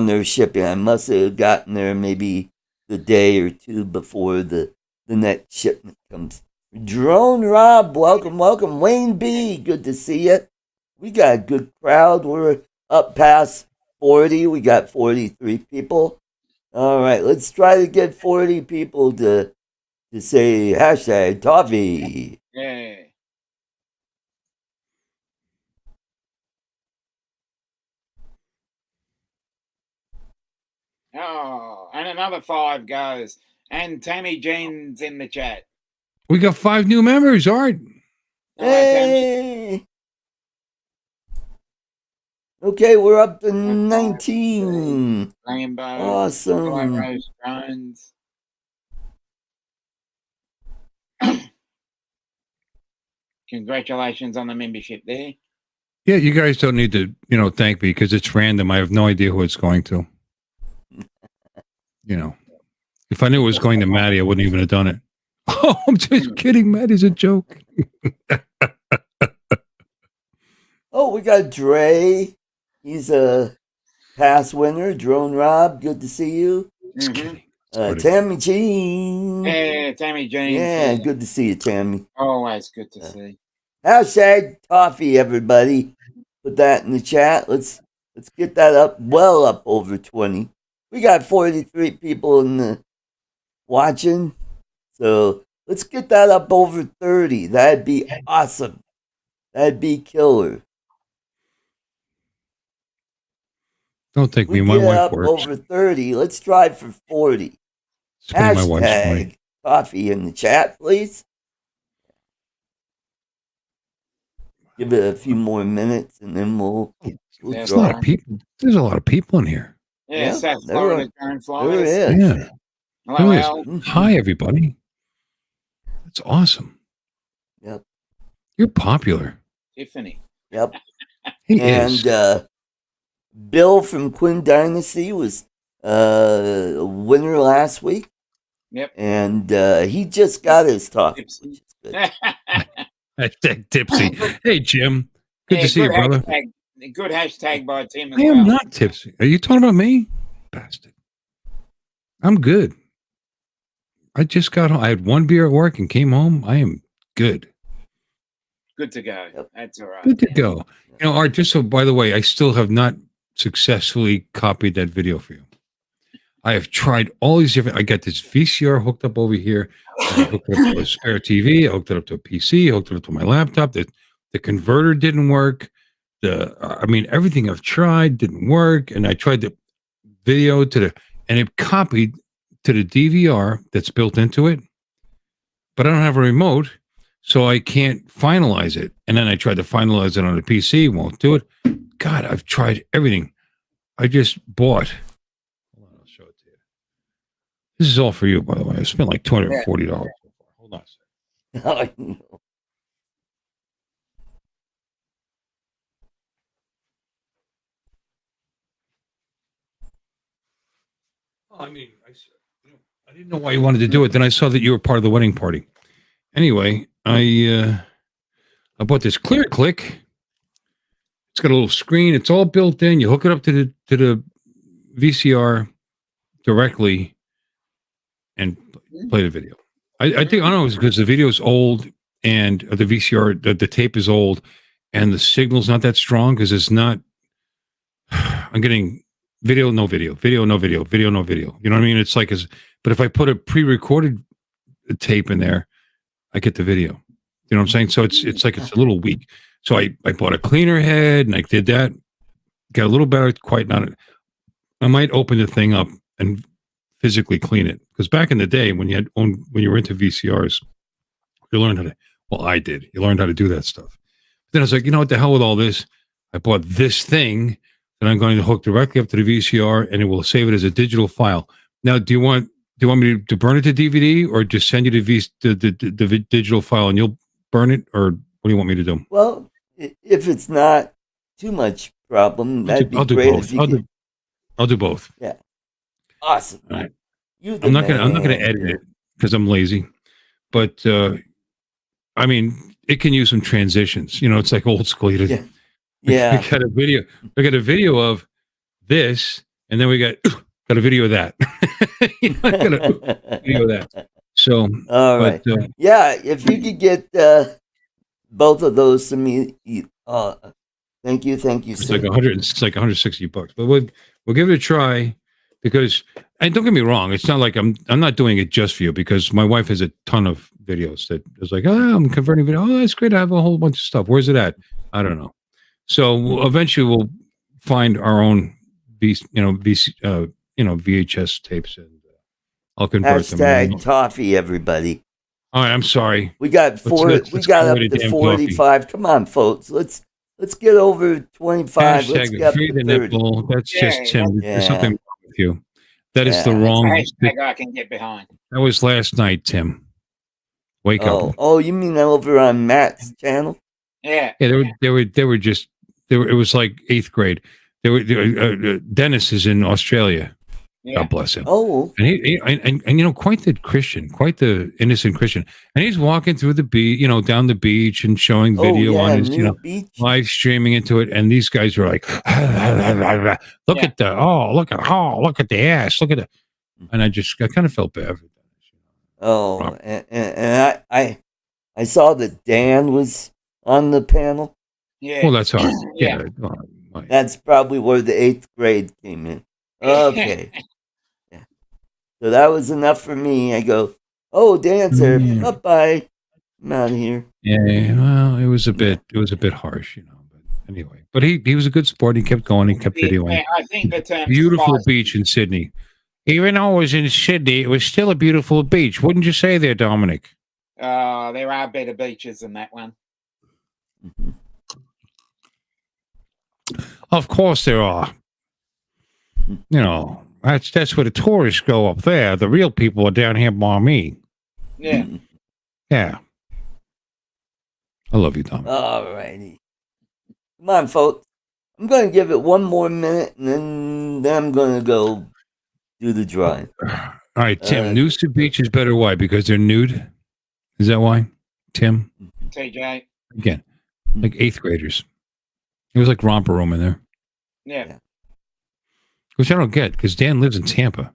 their shipping. I must have gotten there maybe the day or two before the next shipment comes. Drone Rob, welcome, welcome. Wayne B, good to see you. We got a good crowd. We're up past 40. We got 43 people. All right, let's try to get 40 people to say hashtag toffee. Yeah. Oh, and another 5 goes. And Tammy Jean's in the chat. We got 5 new members, Art. Hey! Okay, we're up to 19. Rainbow. Awesome. Rose Jones. Congratulations on the membership there. Yeah, you guys don't need to, thank me because it's random. I have no idea who it's going to. If I knew it was going to Maddie, I wouldn't even have done it. Oh, I'm just kidding. Maddie's a joke. Oh, we got Dre. He's a past winner. Drone Rob, good to see you. Just kidding. Tammy Jean. Yeah, Tammy Jean. Yeah, good to see you, Tammy. Always good to see. Hashtag toffee, everybody. Put that in the chat. Let's get that up over 20. We got 43 people in the watching. So let's get that up over 30. That'd be awesome. That'd be killer. Don't take me. We My get wife up works. over 30. Let's try for 40. Spending my wife's money. Hashtag coffee in the chat, please. Give it a few more minutes, and then we'll There's a lot of people. There's a lot of people in here. Yeah, South there Florida, Karen There Flores. is. Yeah. Hello, There is. Al. Hi, everybody. That's awesome. Yep. You're popular. Tiffany. Yep. He And is. Bill from Quinn Dynasty was a winner last week. Yep. And he just got his toffee, which is good. Hashtag tipsy. Hey, Jim. Good to see you, brother. Good hashtag by Tim as I well. am not tipsy. Are you talking about me? Bastard. I'm good. I just got home. I had 1 beer at work and came home. I am good. Good to go. Yep. That's all right. Good to go. Art, just so, by the way, I still have not successfully copied that video for you. I have tried all these different. I got this VCR hooked up over here. I hooked it up to a spare TV. I hooked it up to a PC. I hooked it up to my laptop. The converter didn't work. Everything I've tried didn't work. And I tried the video and it copied to the DVR that's built into it. But I don't have a remote, so I can't finalize it. And then I tried to finalize it on the PC. Won't do it. God, I've tried everything. I just bought. Hold on, I'll show it to you. This is all for you, by the way. I spent like $240 so far. Hold on a second. I didn't know why you wanted to do it. Then I saw that you were part of the wedding party. Anyway, I bought this Clear Click. It's got a little screen. It's all built in. You hook it up to the VCR directly and play the video. I think I don't know, it's because the video is old and the VCR the tape is old and the signal's not that strong because it's not. I'm getting video, no video, video, no video, video, no video. You know what I mean? It's like but if I put a pre-recorded tape in there, I get the video. You know what I'm saying? So it's like it's a little weak. So I bought a cleaner head and I did that. Got a little better, quite not. I might open the thing up and physically clean it. Because back in the day when you were into VCRs, you learned how to. Well, I did. You learned how to do that stuff. Then I was like, what the hell with all this? I bought this thing that I'm going to hook directly up to the VCR, and it will save it as a digital file. Now, do you want me to burn it to DVD, or just send you the digital file and you'll burn it, or what do you want me to do? Well, if it's not too much problem. That'd be I'll do great both. if you could. I'll do both. Yeah, awesome. All right. You I'm not gonna edit it because I'm lazy. But I mean, it can use some transitions. You know, it's like old school. Yeah, yeah. We got a video. We got a video of this, and then we got a video of that. You know, I got a video of that. So, all right. Yeah, if you could get both of those to me, thank you, it's sir. like 100. It's like $160, but we'll give it a try because. And don't get me wrong, it's not like I'm not doing it just for you because my wife has a ton of videos that is like, oh, I'm converting video. Oh, that's great. I have a whole bunch of stuff. Where's it at? I don't know. So eventually we'll find our own VHS tapes and I'll convert them. Hashtag toffee, everybody. All right, I'm sorry. We got we got up to 45. Coffee. Come on, folks. Let's get over 25. Let's get free the nipple. That's just Tim. Yeah. There's something wrong with you. That is the wrong. Hashtag I can get behind. That was last night, Tim. Wake up. Oh, you mean over on Matt's channel? Yeah. Yeah, they were just it was like 8th grade. Dennis is in Australia. Yeah. God bless him. Oh, and he you know, quite the Christian, quite the innocent Christian. And he's walking through the beach, you know, down the beach and showing video on his, beach. Live streaming into it. And these guys were like, look at the ass, look at it. And I kind of felt bad for Dennis. Oh, and I saw that Dan was on the panel. Yeah. Well, that's hard. Yeah. That's probably where the 8th grade came in. Okay. Yeah. So that was enough for me. I go, oh, Dan's there. Bye-bye. I'm out of here. Yeah, well, it was a bit harsh, you know. But anyway, but he was a good sport. He kept going. He kept videoing. I think the beautiful beach in Sydney. Even though it was in Sydney, it was still a beautiful beach. Wouldn't you say there, Dominic? There are better beaches than that one. Mm-hmm. Of course there are. You know, that's where the tourists go up there. The real people are down here by me. Yeah. Yeah. I love you, Dominic. All righty. Come on, folks. I'm going to give it one more minute, and then I'm going to go do the drawing. All right, Tim. Nudes to beach is better. Why? Because they're nude? Is that why, Tim? TJ. Again, like 8th graders. It was like romper room in there. Yeah. Which I don't get because Dan lives in Tampa.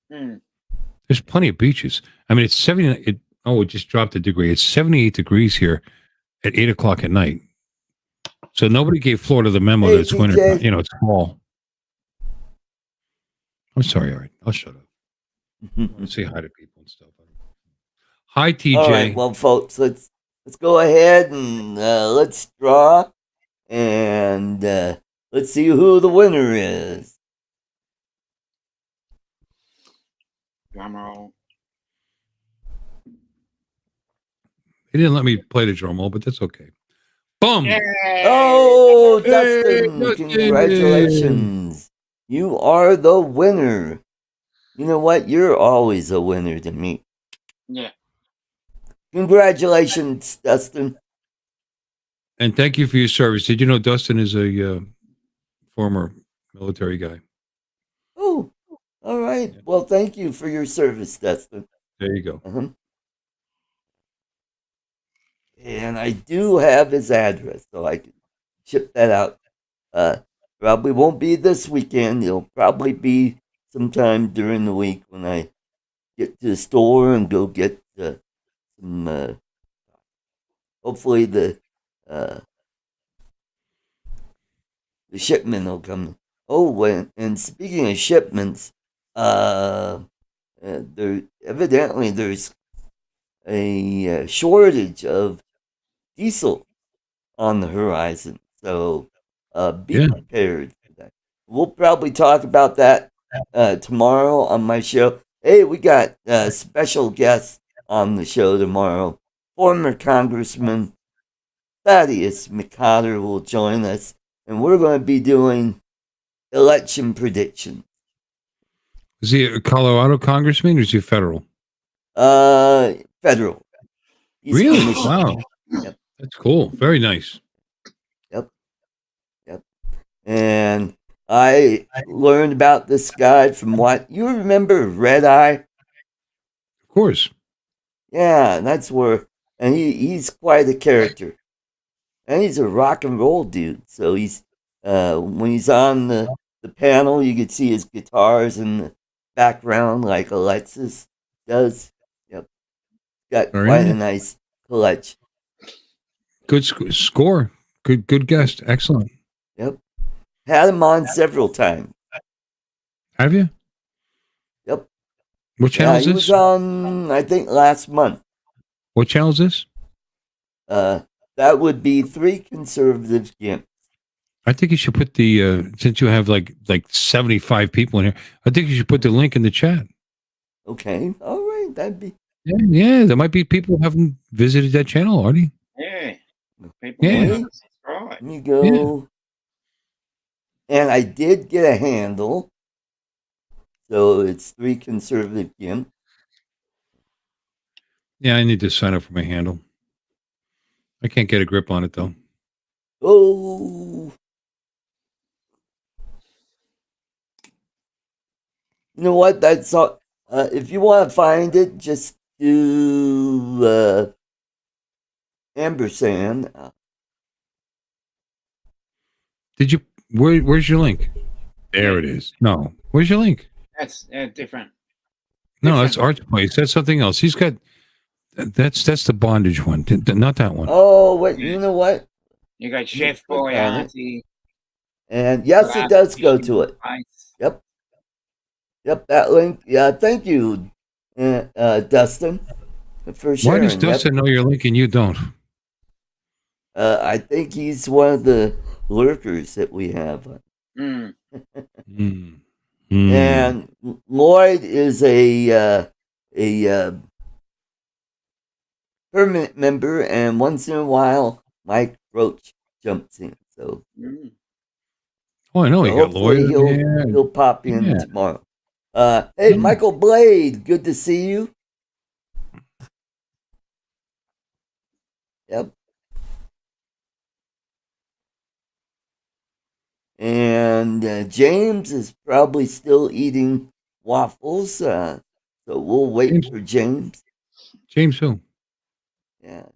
There's plenty of beaches. I mean, it's 70. It just dropped a degree. It's 78 degrees here at 8:00 at night. So nobody gave Florida the memo that it's winter. You know, it's fall. I'm sorry. All right, I'll shut up. Let's say hi to people and stuff. Hi, TJ. All right, well, folks, let's go ahead and let's draw, and let's see who the winner is. Drum roll. They didn't let me play the drum roll, but that's okay. Boom! Yay! Oh, Dustin! Dustin! Congratulations! You are the winner. You know what? You're always a winner to me. Yeah. Congratulations, Dustin. And thank you for your service. Did you know Dustin is a former military guy? Oh, all right. Well, thank you for your service, Dustin. There you go. And I do have his address, so I can ship that out. Probably won't be this weekend. It'll probably be sometime during the week when I get to the store and go get some. Hopefully the shipment will come. Oh, and speaking of shipments, there evidently there's a shortage of diesel on the horizon. So be prepared for that. We'll probably talk about that tomorrow on my show. Hey, we got special guests on the show tomorrow. Former Congressman Thaddeus McCotter will join us, and we're going to be doing election predictions. Is he a Colorado congressman or is he federal? Federal. He's really? Wow. Yep. That's cool. Very nice. Yep. And I learned about this guy from what you remember Red Eye? Of course. Yeah, that's where, and he's quite a character. And he's a rock and roll dude. So he's when he's on the panel, you could see his guitars in the background, like Alexis does. Yep, got Very quite a nice. nice collection. Good score. Good guest. Excellent. Yep, had him on several times. Have you? Yep. What channel Yeah, is he this? was on, I think, last month. What channel is this? That would be Three Conservative Gimps. I think you should put the since you have like 75 people in here. I think you should put the link in the chat. Okay, all right, that'd be Yeah. There might be people who haven't visited that channel, Artie. Yeah. People Yeah. might not subscribe. Let me go. And I did get a handle. So it's Three Conservative Gimp. Yeah, I need to sign up for my handle. I can't get a grip on it though. Oh. You know what? That's all. If you want to find it, just do ampersand. Did you? Where's your link? There it is. No, where's your link? That's different. No, that's Art's place. That's something else. He's got. That's the bondage one, not that one. Oh, wait, you know what? You got Chef click Boy, on it. Artie. And yes, it does go to it. Yep. Yep, that link. Yeah, thank you, Dustin, for sharing. Why does Dustin know your link and you don't? I think he's one of the lurkers that we have. And Lloyd is a permanent member, and once in a while, Mike Roach jumps in. So, oh, I know he got hopefully Lloyd. He'll pop in tomorrow. Hey, Michael Blade, good to see you. Yep. And James is probably still eating waffles, so we'll wait for James. James who? Yeah.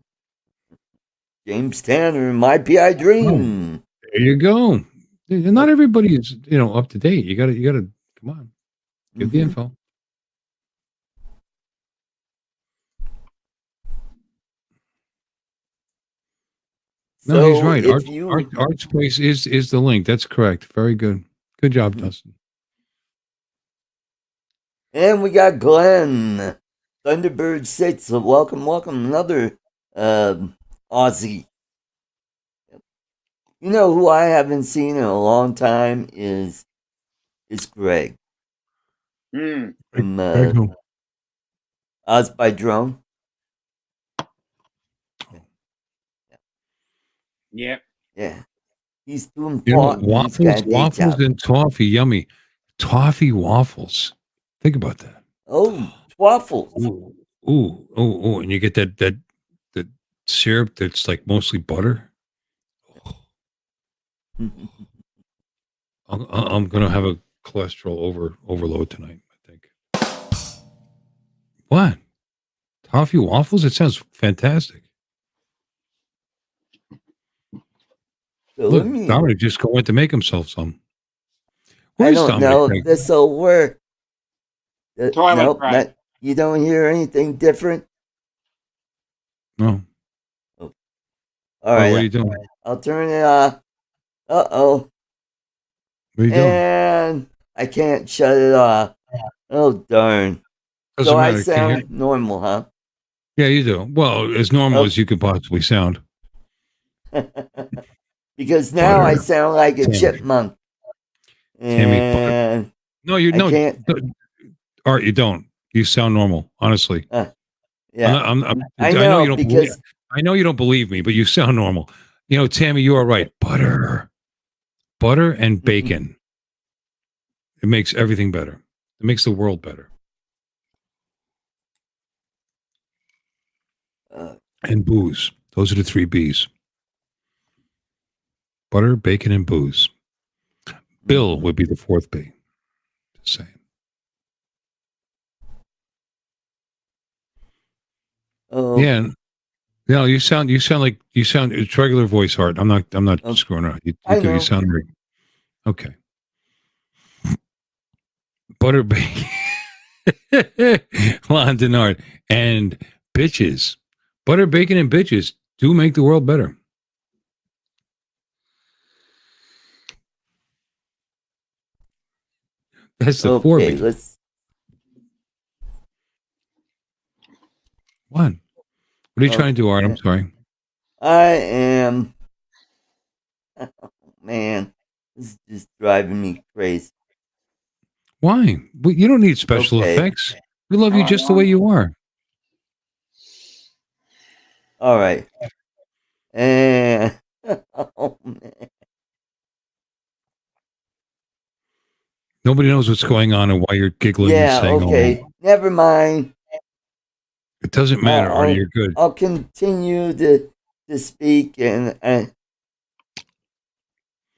James Tanner, My PI Dream. Oh, there you go. Not everybody is, up to date. You gotta come on. Give the info. No, So he's right. if Art's place is the link. That's correct. Very good. Good job, Dustin. And we got Glenn, Thunderbird 6. So welcome. Another Aussie. You know who I haven't seen in a long time is Greg. From Oz by Drone. Yep. Yeah. He's doing waffles and toffee, yummy. Toffee waffles. Think about that. Oh, waffles. Ooh, and you get that syrup that's like mostly butter. I'm gonna have a cholesterol overload tonight, I think. What? Toffee waffles? It sounds fantastic. So look, Dominic just went to make himself some. Where's I don't Dominic know. This will work. Nope, you don't hear anything different? No. Oh. All right. What are you doing? I'll turn it off. Uh-oh. What are you doing? And I can't shut it off. Oh, darn. Doesn't matter. I sound normal, huh? Yeah, you do. Well, as normal as you could possibly sound. Because now I sound like a chipmunk. And no, you don't. Art, you don't. You sound normal, honestly. Yeah. I know you don't I know you don't believe me, but you sound normal. Tammy, you are right. Butter and bacon. It makes everything better. It makes the world better. And booze. Those are the 3 B's. Butter, bacon, and booze. Bill would be the fourth B. Just saying. Oh, Yeah. No, you sound it's regular voice, Art. I'm not Okay. screwing around. You I do. know. You sound right. Okay. Butter bacon. London Art and bitches. Butter bacon and bitches do make the world better. That's the four Okay, B. let's. What? What are you Oh, trying to do, Art? I'm yeah. sorry. I am. Oh, man, this is just driving me crazy. Why? Well, you don't need special Okay. effects. We love you Oh, just the way you are. All right. And oh man. Nobody knows what's going on and why you're giggling and Yeah. saying, Okay. "Oh, Never mind. it doesn't matter, Artie. You're good." I'll continue to speak, and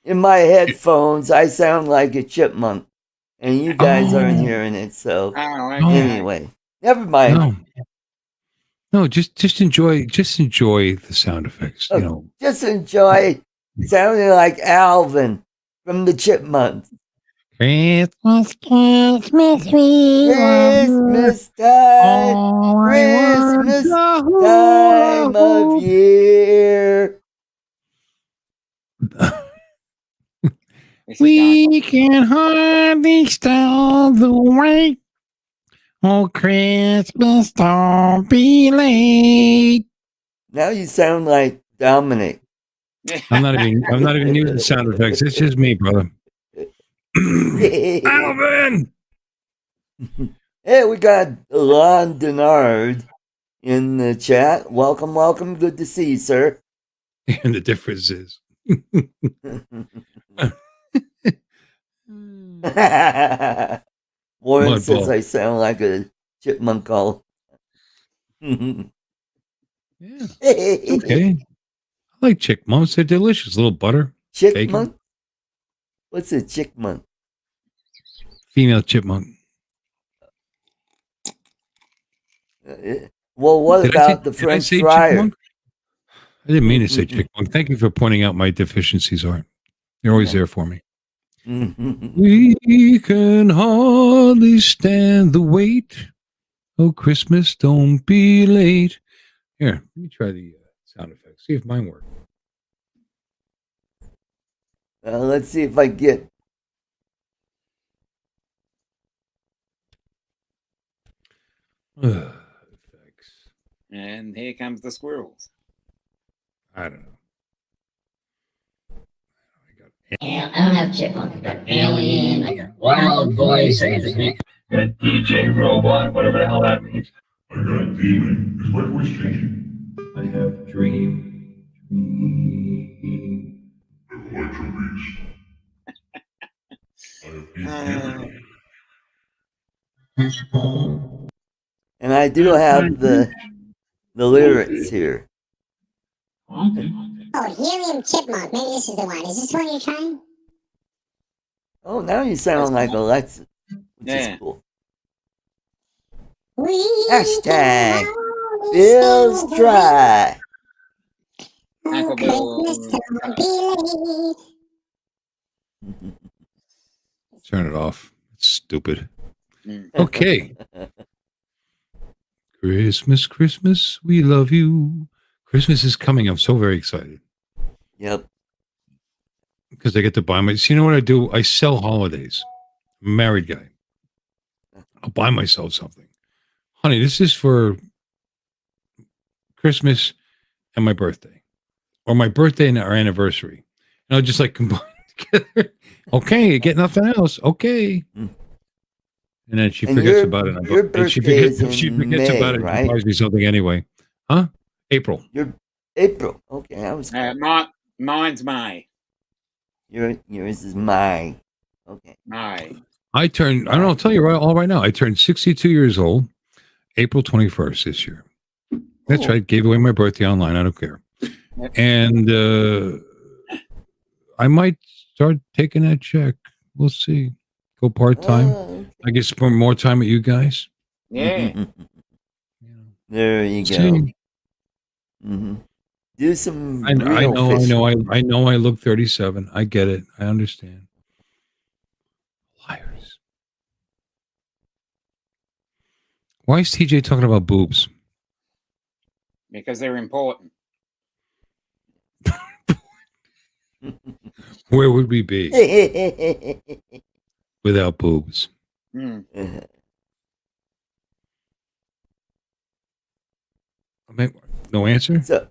in my headphones, I sound like a chipmunk, and you guys aren't Oh. hearing it. So oh, No. okay. anyway, never mind. No, just enjoy the sound effects. Oh, You know, just enjoy sounding like Alvin from the Chipmunks. Christmas, we love you. Christmas time, all I Christmas want, time of year. This is we can hardly stand the wait. Oh, Christmas, don't be late. Now you sound like Dominic. I'm not even using sound effects. It's just me, brother. Alvin. Hey, we got Lon Denard in the chat. Welcome, welcome. Good to see you, sir. And the difference is, Warren Mud says ball. I sound like a chipmunk call. Yeah, okay. I like chickmunks. They're delicious. A little butter. Chickmunk? What's a chickmunk? Female chipmunk. Well, what Did about the did I French say fryer? chickmunk? I didn't mean to say chickmunk. Thank you for pointing out my deficiencies, Art. You're always there for me. We can hardly stand the wait. Oh, Christmas, don't be late. Here, let me try the sound effects. See if mine work. Let's see if I get. Effects. And here comes the squirrels. I don't know. I don't have chipmunk. I got alien. I got Wild voice. I got DJ robot, whatever the hell that means. I got demon. Is my voice changing? I have dream. Electro beast. I have beast. And I do have the lyrics here. Okay. Oh, helium chipmunk. Maybe this is the one. Is this the one you're trying? Oh, now you sound like Alexa, which Yeah. is cool. We Hashtag can hardly Bill's stand the Dry. wait. Uncle Oh, Bill. Christmas, don't be late. Turn it off. It's stupid. Mm. Okay. Christmas, Christmas, we love you. Christmas is coming. I'm so very excited Yep. because I get to buy my. So you know what I do? I sell holidays. I'm a married guy. I'll buy myself something. Honey, this is for Christmas and my birthday, or my birthday and our anniversary. And I'll just like combine together. Okay, you get nothing else. Okay. And then she And forgets your- about it. your And she birthday forgets, is she in forgets May, about it. right? She buys me something anyway. Huh? April. You're April. Okay, I was. Mine's May. Yours is May. Okay. May. I turned, I don't know, I'll tell you all right now. I turned 62 years old, April 21st this year. That's Oh. right. Gave away my birthday online. I don't care. And I might start taking that check. We'll see. Go part time. Oh, I get spend more time with you guys. Yeah. You know. there you go. See, Do some I real know, fishing. I know. I look 37. I get it. I understand. Liars. Why is TJ talking about boobs? Because they're important. Where would we be without boobs? Mm. I mean, no answer. So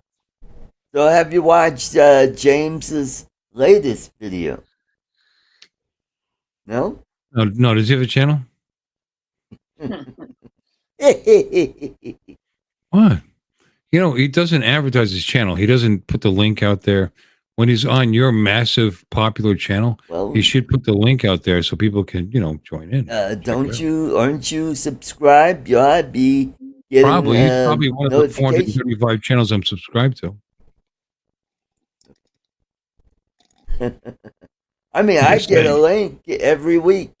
have you watched James's latest video? No. No, no. Does he have a channel? What? You know, he doesn't advertise his channel. He doesn't put the link out there. When he's on your massive popular channel, Well, he should put the link out there so people can, join in. aren't you subscribed? You ought to be getting Probably. He's probably one of the notification. 435 channels I'm subscribed to. I mean, I get a link every week.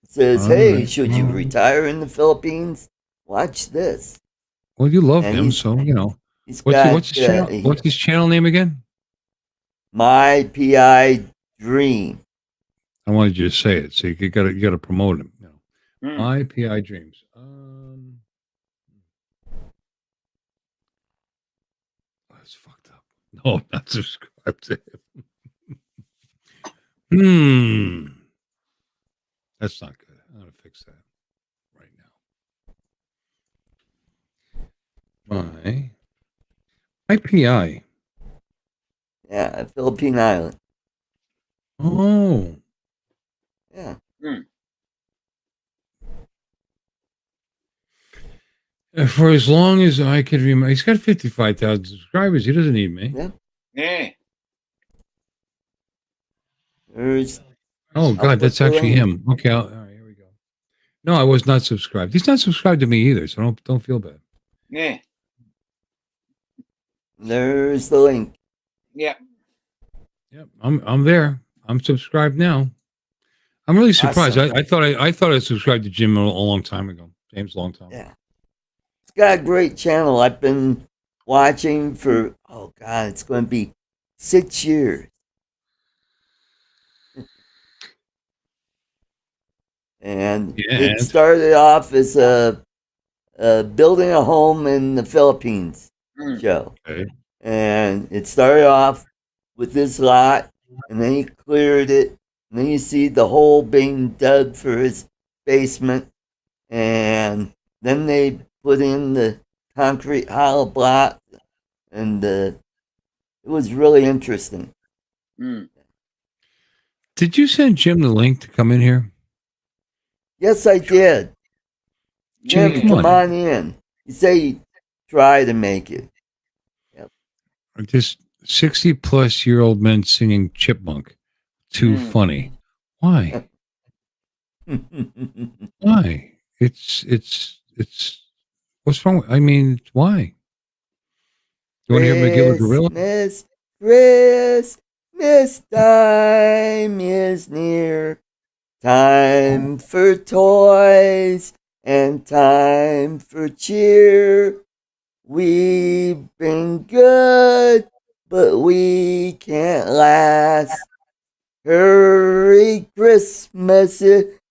It says, "Hey, should you retire in the Philippines? Watch this." Well, you love And him, he's- so He's What's got, his channel? What's his channel name again? My PI Dream. I wanted you to say it, so you got to promote him. Mm. My PI Dreams. That's fucked up. No, I'm not subscribed to him. That's not good. I'm gonna fix that right now. My PI. Yeah, Philippine Island. Oh. Yeah. For as long as I can remember, he's got 55,000 subscribers. He doesn't need me. Yeah. Yeah. There's. Oh God, that's actually him. Okay, all right, here we go. No, I was not subscribed. He's not subscribed to me either, so don't feel bad. Yeah. There's the link. Yep. Yep, I'm there. I'm subscribed now. I'm really surprised. Awesome. I thought I subscribed to Jim a long time ago. James, a long time. Yeah. It's got a great channel. I've been watching for, oh God, it's going to be 6 years. And it started off as a building a home in the Philippines show. Okay. And it started off with this lot, and then he cleared it, and then you see the hole being dug for his basement, and then they put in the concrete hollow block, and it was really interesting. Did you send Jim the link to come in here? Yes, I did. Jimmy, Jim, come on in. You say you try to make it. Yep. Just 60-plus-year-old men singing Chipmunk. Too funny. Why? Why? It's. What's wrong? I mean, why? You want to hear McGill Gorilla? Christmas time is near. Time for toys and time for cheer. We've been good, but we can't last. Hurry Christmas,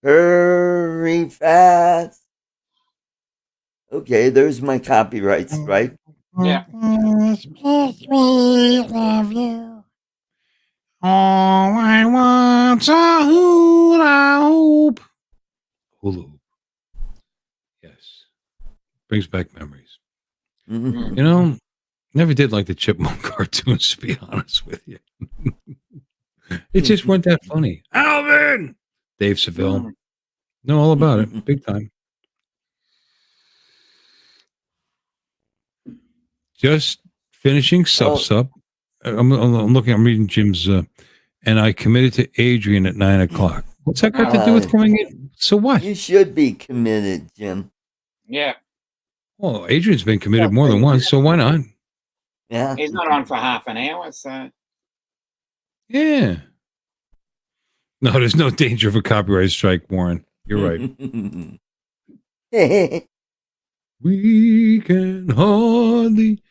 hurry fast. Okay, there's my copyrights, right? Yeah. We love you. All I want's a hula hoop. Hula hoop. Yes. Brings back memories. Mm-hmm. You know, never did like the Chipmunk cartoons, to be honest with you. It just weren't that funny. Alvin! Dave Seville. Know all about it. Big time. Just finishing Sup. I'm looking, I'm reading Jim's, and I committed to Adrian at 9 o'clock. What's that got to do with coming in? So what? You should be committed, Jim. Yeah. Well, Adrian's been committed more than once, so why not? Yeah. He's not on for half an hour, so. Yeah. No, there's no danger of a copyright strike, Warren. You're right. We can hardly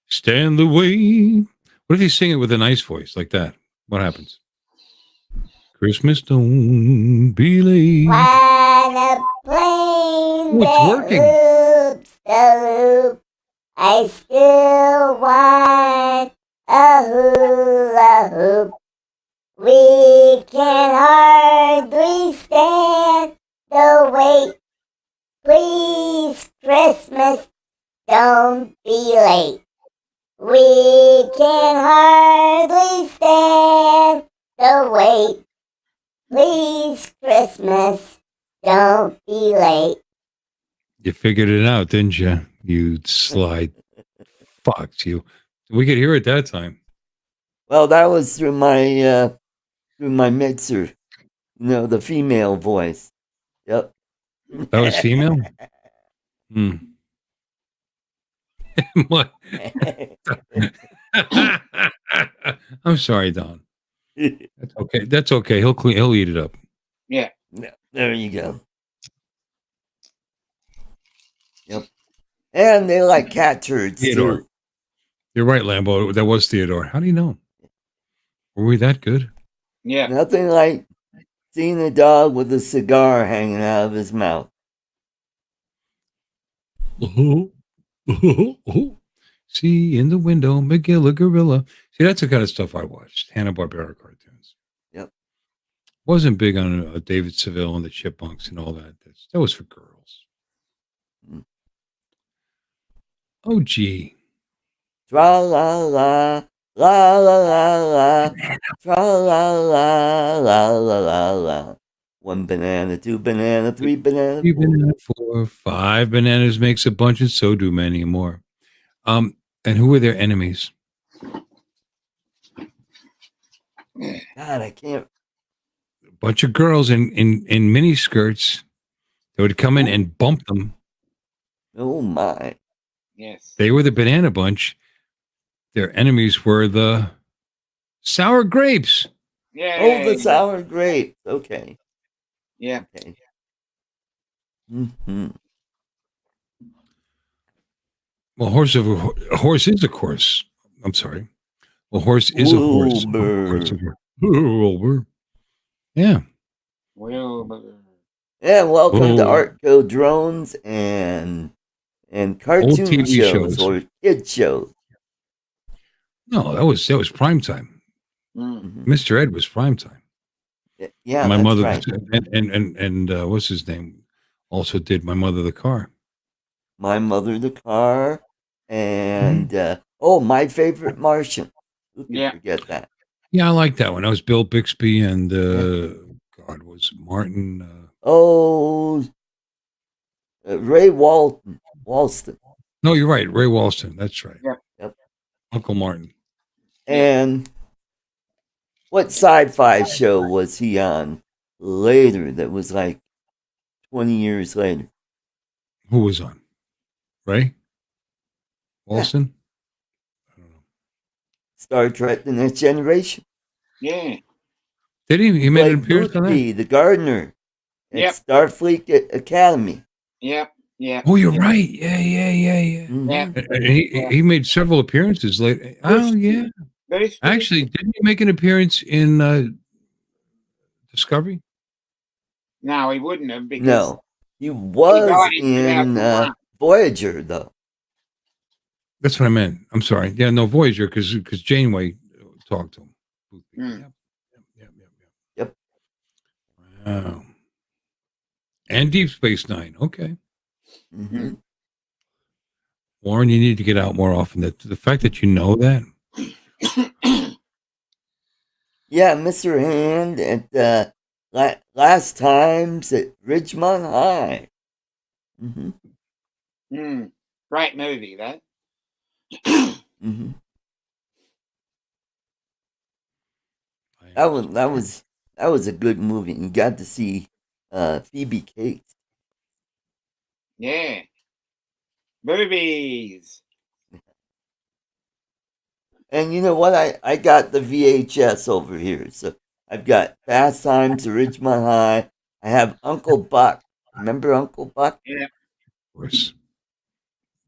stand the wait. What if you sing it with a nice voice like that? What happens? Christmas don't be late. On a plane it's that working. loops the loop, I still want a hula hoop. We can hardly stand the wait. Please, Christmas, don't be late. We can hardly stand the wait. Please, Christmas, don't be late. You figured it out, didn't you? You slide fox, you. We could hear it that time. Well, that was through my mixer. The female voice. Yep. That was female? Hmm. What? I'm sorry, Don. That's okay. That's okay. He'll eat it up. Yeah. There you go. Yep. And they like cat turds Theodore. too. You're right, Lambo. That was Theodore. How do you know? Were we that good? Yeah. Nothing like seeing a dog with a cigar hanging out of his mouth. See in the window, McGill a gorilla. See, that's the kind of stuff I watched. Hanna-Barbera cartoons. Yep. Wasn't big on David Seville and the Chipmunks and all that. That was for girls. Oh, gee. Tra la la, la la la la, tra la la, la la la la. 1 banana, 2 banana, 3 banana, 3 4. banana, 4, 5 bananas makes a bunch, and so do many more. And who were their enemies? God, I can't. A bunch of girls in mini skirts. They would come in and bump them. Oh my. Yes. They were the banana bunch. Their enemies were the sour grapes. Yeah. Oh, the sour grape. Okay. Yeah. Okay. Mm-hmm. Well, horse is a horse. I'm sorry. Well, horse is a horse. Wilbur. Yeah. Wilbur. Yeah, welcome to Oh. ArtCo drones and cartoon TV shows shows. or kid shows. No, that was prime time. Mm. Mr. Ed was prime time. Yeah, My that's mother right. and what's his name also did My Mother the Car. My Mother the Car and My Favorite Martian. Who can forget that? Yeah, I like that one. That was Bill Bixby and God, was Martin Ray Walston. No, you're right. Ray Walston. That's right. Yep. Uncle Martin. And what sci-fi show was he on later that was like 20 years later? Who was on? Ray Walston? I don't know. Star Trek: The Next Generation. Yeah. Did he? He made an Played appearance on Boothby, that? the gardener at Yep. Starfleet Academy. Yep. Yeah. Oh, you're right. Yeah. Mhm. Yeah. And he made several appearances later. Oh, yeah. Actually, didn't he make an appearance in Discovery? No, he wouldn't have because No, he was died in in 2001. Voyager, though. That's what I meant. I'm sorry. Yeah, no, Voyager, because Janeway talked to him. Mm. Yep. Wow. And Deep Space Nine. Okay. Mm-hmm. Warren, you need to get out more often. The fact that you know that. Yeah, Mr. Hand at last times at Ridgemont High. Mm-hmm. Mm. Great movie, that. Mm-hmm. That was a good movie. You got to see Phoebe Cates. Yeah. Movies. And you know what? I got the VHS over here, so I've got Fast Times to Ridgemont High. I have Uncle Buck. Remember Uncle Buck? Yeah. Of course.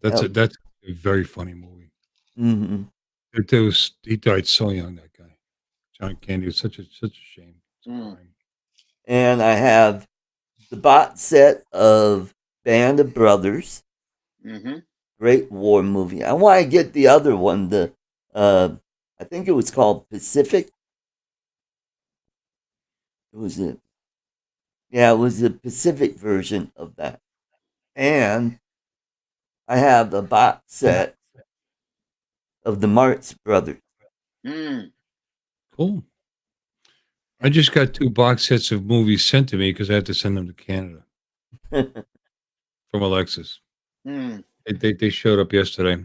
That's Yep. that's a very funny movie. Mm-hmm. He died so young, that guy. John Candy was such a shame. It's a crime. And I have the box set of Band of Brothers. Mm-hmm. Great war movie. I want to get the other one. I think it was called Pacific. It was it. Yeah, it was the Pacific version of that. And I have a box set of the Marx Brothers. Mm. Cool. I just got 2 box sets of movies sent to me because I had to send them to Canada from Alexis. Mm. They showed up yesterday.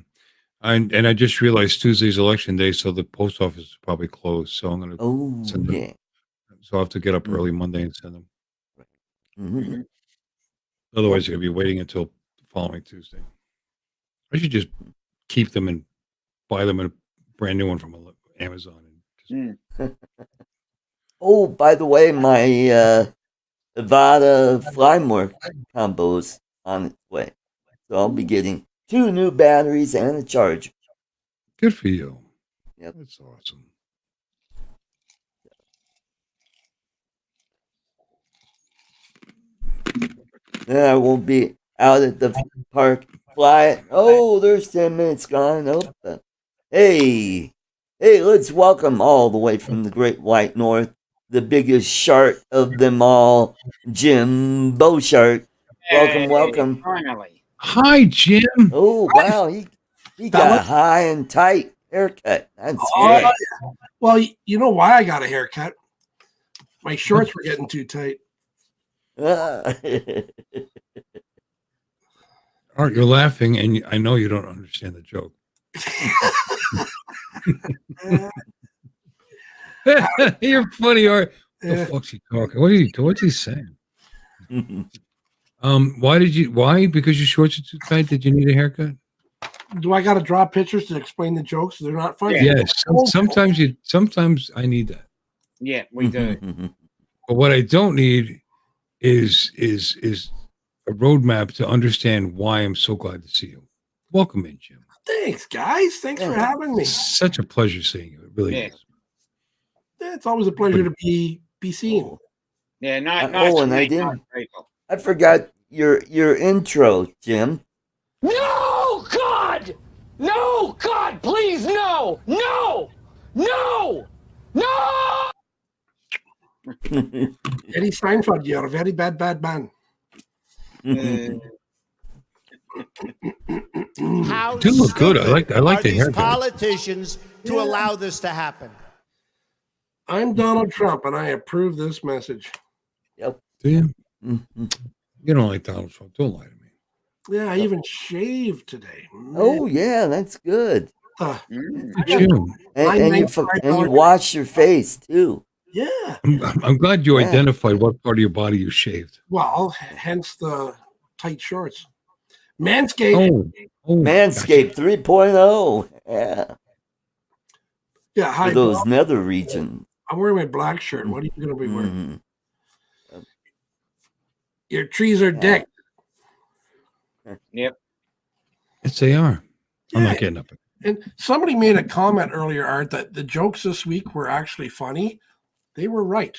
And I just realized Tuesday's election day, so the post office is probably closed. So I'm going to send them. Yeah. So I'll have to get up early Monday and send them. Mm-hmm. Otherwise, you're going to be waiting until the following Tuesday. I should just keep them and buy them a brand new one from Amazon. Mm. Oh, by the way, my Avata Flymore combo's on its way. So I'll be getting 2 new batteries and a charger. Good for you. Yep. That's awesome. Then I won't be out at the park flying. Oh, there's 10 minutes gone. Oh, hey, let's welcome all the way from the Great White North, the biggest shark of them all, Jim Beaushark. Hey, Welcome. Finally. Hi, Jim. Oh, wow. He got a high and tight haircut. That's great. Yeah. Well, you know why I got a haircut? My shorts were getting too tight. Art, you're laughing, and I know you don't understand the joke. You're funny, Art. What the fuck's he talking? What's he saying? Why? Because your shorts are too tight? Did you need a haircut? Do I got to draw pictures to explain the jokes? They're not funny. Yes. Sometimes I need that. Yeah, we do. But what I don't need is a roadmap to understand why I'm so glad to see you. Welcome in, Jim. Thanks, guys. Thanks for having me. It's such a pleasure seeing you. It really is. Yeah, it's always a pleasure to be seen. Yeah, nice. And I forgot your intro, Jim. No, God! No, God, please, no! No! No! No! Eddie Seinfeld, you're a very bad man. How do look good. I like are the these haircut. politicians to allow this to happen? I'm Donald Trump, and I approve this message. Yep. Do you? You don't like Donald Trump. Don't lie to me. Yeah, I even shaved today. Man. Oh, yeah, that's good. Jim. And you wash your face, too. Yeah. I'm glad you identified what part of your body you shaved. Well, hence the tight shorts. Manscaped. Manscaped 3.0. Yeah. Yeah, hi. For those nether regions. I'm wearing my black shirt. What are you going to be wearing? Your trees are decked. Yep. Yes, they are. I'm not getting up. And somebody made a comment earlier, Art, that the jokes this week were actually funny. They were right.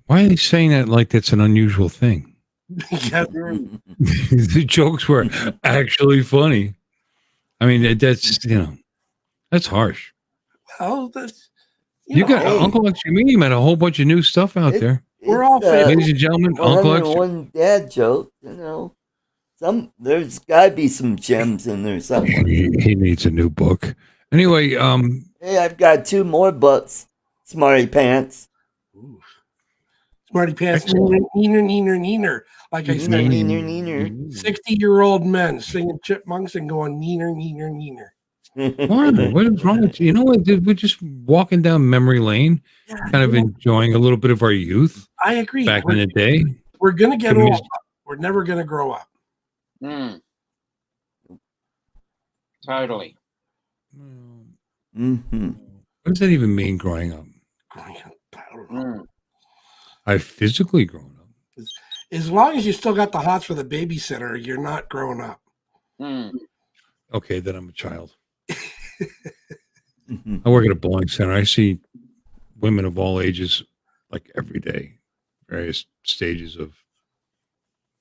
Why are they saying that like that's an unusual thing? The jokes were actually funny. I mean, that's that's harsh. Well, that's you got Uncle Extreme had a whole bunch of new stuff out there. We're all ladies and gentlemen. Uncle Extreme. One dad joke, there's got to be some gems in there somewhere. He needs a new book. Anyway, hey, I've got 2 more books. Smarty Pants. Ooh. Smarty Pants. Neener. Like I said, 60-year-old men singing chipmunks and going neener. What is wrong with you? You know what? We're just walking down memory lane, kind of enjoying a little bit of our youth. I agree. Back in the day. We're going to get old. We're never going to grow up. Totally. What does that even mean, growing up? Growing up, I don't know. I've physically grown up. As long as you still got the hots for the babysitter, you're not grown up. Okay, then I'm a child. I work at a bowling center. I see women of all ages, like every day, various stages of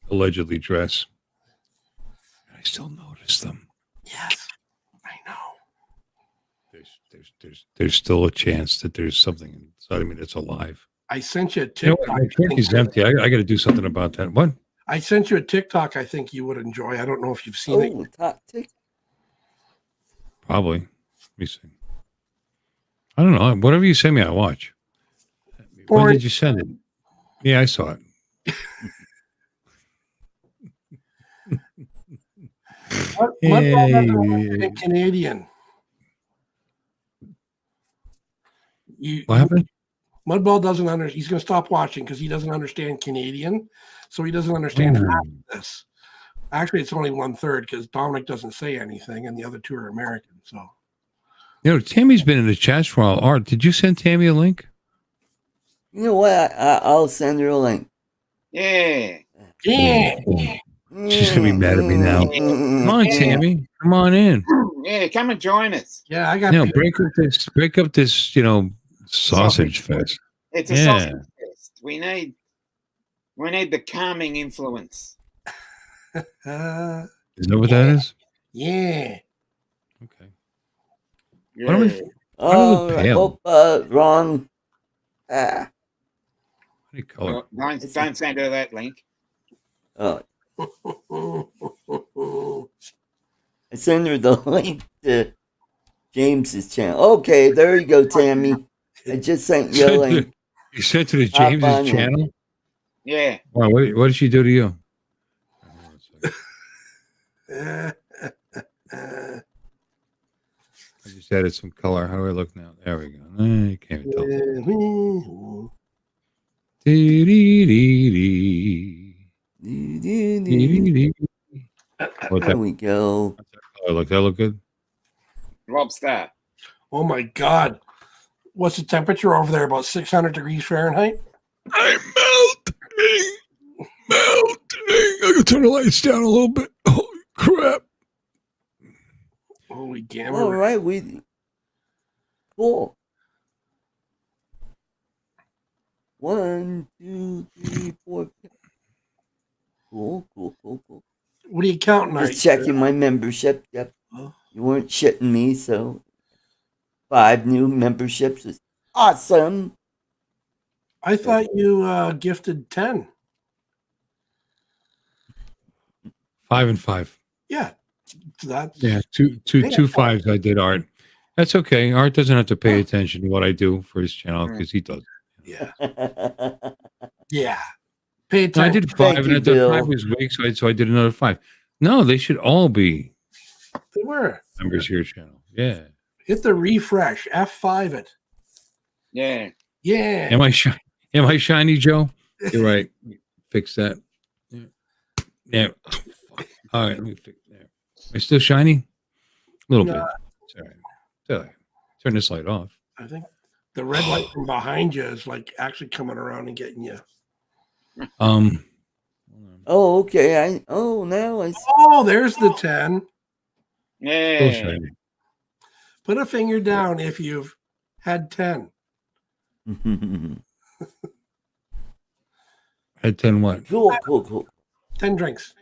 allegedly dress. And I still notice them. Yes, I know. There's still a chance that there's something inside of me that's alive. I sent you a You know TikTok. what? My turkey's empty. I got to do something about that. What? I sent you a TikTok I think you would enjoy. I don't know if you've seen it. Top tick. Probably. Let me see. I don't know. Whatever you send me, I watch. When did you send it? Yeah, I saw it. Mudball doesn't understand Canadian. What happened? Mudball doesn't understand. He's going to stop watching because he doesn't understand Canadian. So he doesn't understand half of this. Actually, it's only 1/3 because Dominic doesn't say anything and the other two are American. So, you know, Tammy's been in the chat for a while. Art, did you send Tammy a link? You know what? I'll send her a link. Yeah. Yeah. She's going to be mad at me now. Come on, Tammy. Come on in. Yeah, come and join us. Yeah, I got. You know, break up this, you know, sausage fest. It's a sausage fest. We need the calming influence. Is that what that is? Yeah. Okay. Yeah. Why do we Wrong. Any color? Don't send her that link. Oh. I sent her the link to James's channel. Okay, there you go, Tammy. I just sent you a link. You sent to the James's channel? Yeah. Wow, what did she do to you? I just added some color. How do I look now? There we go. You can't even tell. There we go. That look good? Lobster. Oh my God. What's the temperature over there? About 600 degrees Fahrenheit? I'm melting. I can turn the lights down a little bit. Holy crap. Holy gamma. All right, cool. 1, 2, 3, 4. Cool. What are you counting? Just checking my membership. Yep. You weren't shitting me, so 5 new memberships is awesome. I thought you gifted 10. 5 and 5. Yeah. That's two fives I did, Art. That's okay. Art doesn't have to pay attention to what I do for his channel because he does. Yeah. Yeah. Pay attention. I did 5 and I did 5 this week, so I did another 5. No, they should all be They were members of your channel. Yeah. Hit the refresh. F5 it. Yeah. Yeah. Am I shiny, Joe? You're right. Fix that. Yeah. All right. Let me fix that. Am I still shiny? A little bit. It's all right. It's all right. Turn this light off. I think the red light from behind you is like actually coming around and getting you. Oh, okay. Now I see. Oh, there's the 10. Yeah. Put a finger down if you've had 10. Had 10 what? Cool. 10 drinks.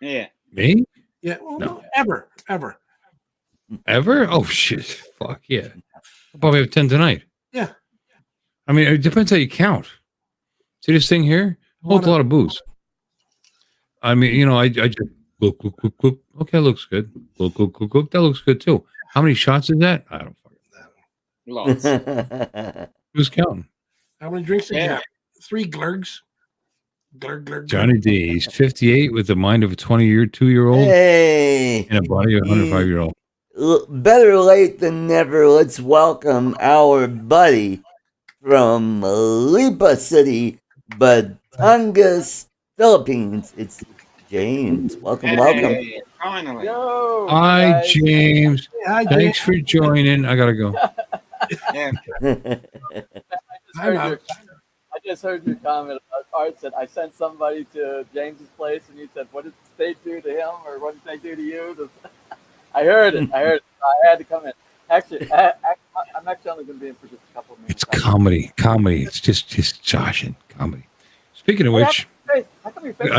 Yeah. Me? Yeah. Well, No. Ever. Ever? Oh, shit. Fuck yeah. I'll probably have 10 tonight. Yeah. I mean, it depends how you count. See this thing here? Holds a lot of booze. I mean, you know, I just look. Okay, looks good. Look. That looks good too. How many shots is that? I don't fucking know. Lots. Who's counting? How many drinks did you have? 3 glurgs. Glurg. Johnny D. He's 58 with the mind of a 22-year-old Hey. and a body of a 105-year-old. Better late than never. Let's welcome our buddy from Lipa City, Batangas, Philippines. It's James. Welcome. Finally. Hi, James. Hi, Thanks for joining. I gotta go. Yeah. I'm out. I just heard your comment about Art said, I sent somebody to James's place and you said, what did they do to him or what did they do to you? I heard it. I had to come in. Actually, I'm actually only going to be in for just a couple of minutes. It's comedy. It's just joshing comedy. Speaking of which, I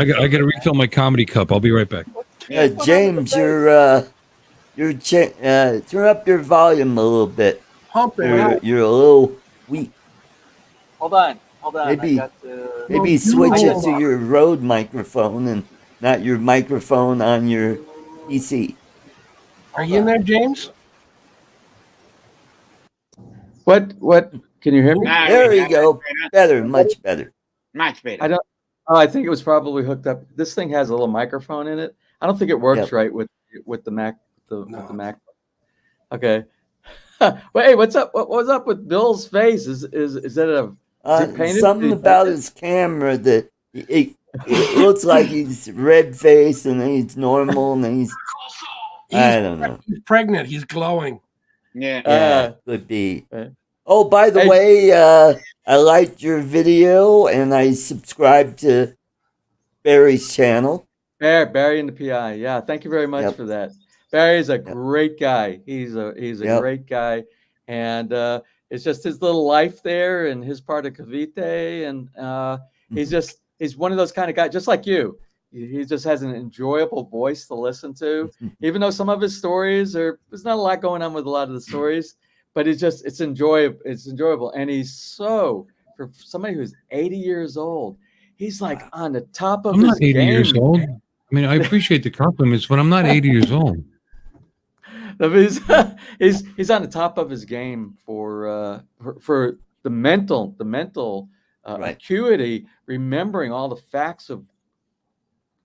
got to refill my comedy cup. I'll be right back. James, turn up your volume a little bit. Pump it. You're a little weak. Hold on. Maybe switch it to your Rode microphone and not your microphone on your PC. Are you in there, James? What? Can you hear me? There you go. Better, much better. Much better. I think it was probably hooked up. This thing has a little microphone in it. I don't think it works right with the Mac. With the Mac. Okay. Well, hey, what's up? What's up with Bill's face? Is that a something about his camera that it looks like he's red face and then he's normal and then he's I don't know. He's pregnant. He's glowing. Yeah. Could be. Oh, by the way, I liked your video and I subscribed to Barry's channel. Barry and the PI. Yeah, thank you very much for that. Barry is a great guy. He's a great guy, and it's just his little life there and his part of Cavite, and he's one of those kind of guys, just like you. He just has an enjoyable voice to listen to, even though some of his stories there's not a lot going on with a lot of the stories, but it's enjoyable, and he's for somebody who's 80 years old, he's like on the top of I'm his not 80 game. years old. I mean, I appreciate the compliments, but I'm not 80 years old. He's on the top of his game for the mental acuity, remembering all the facts of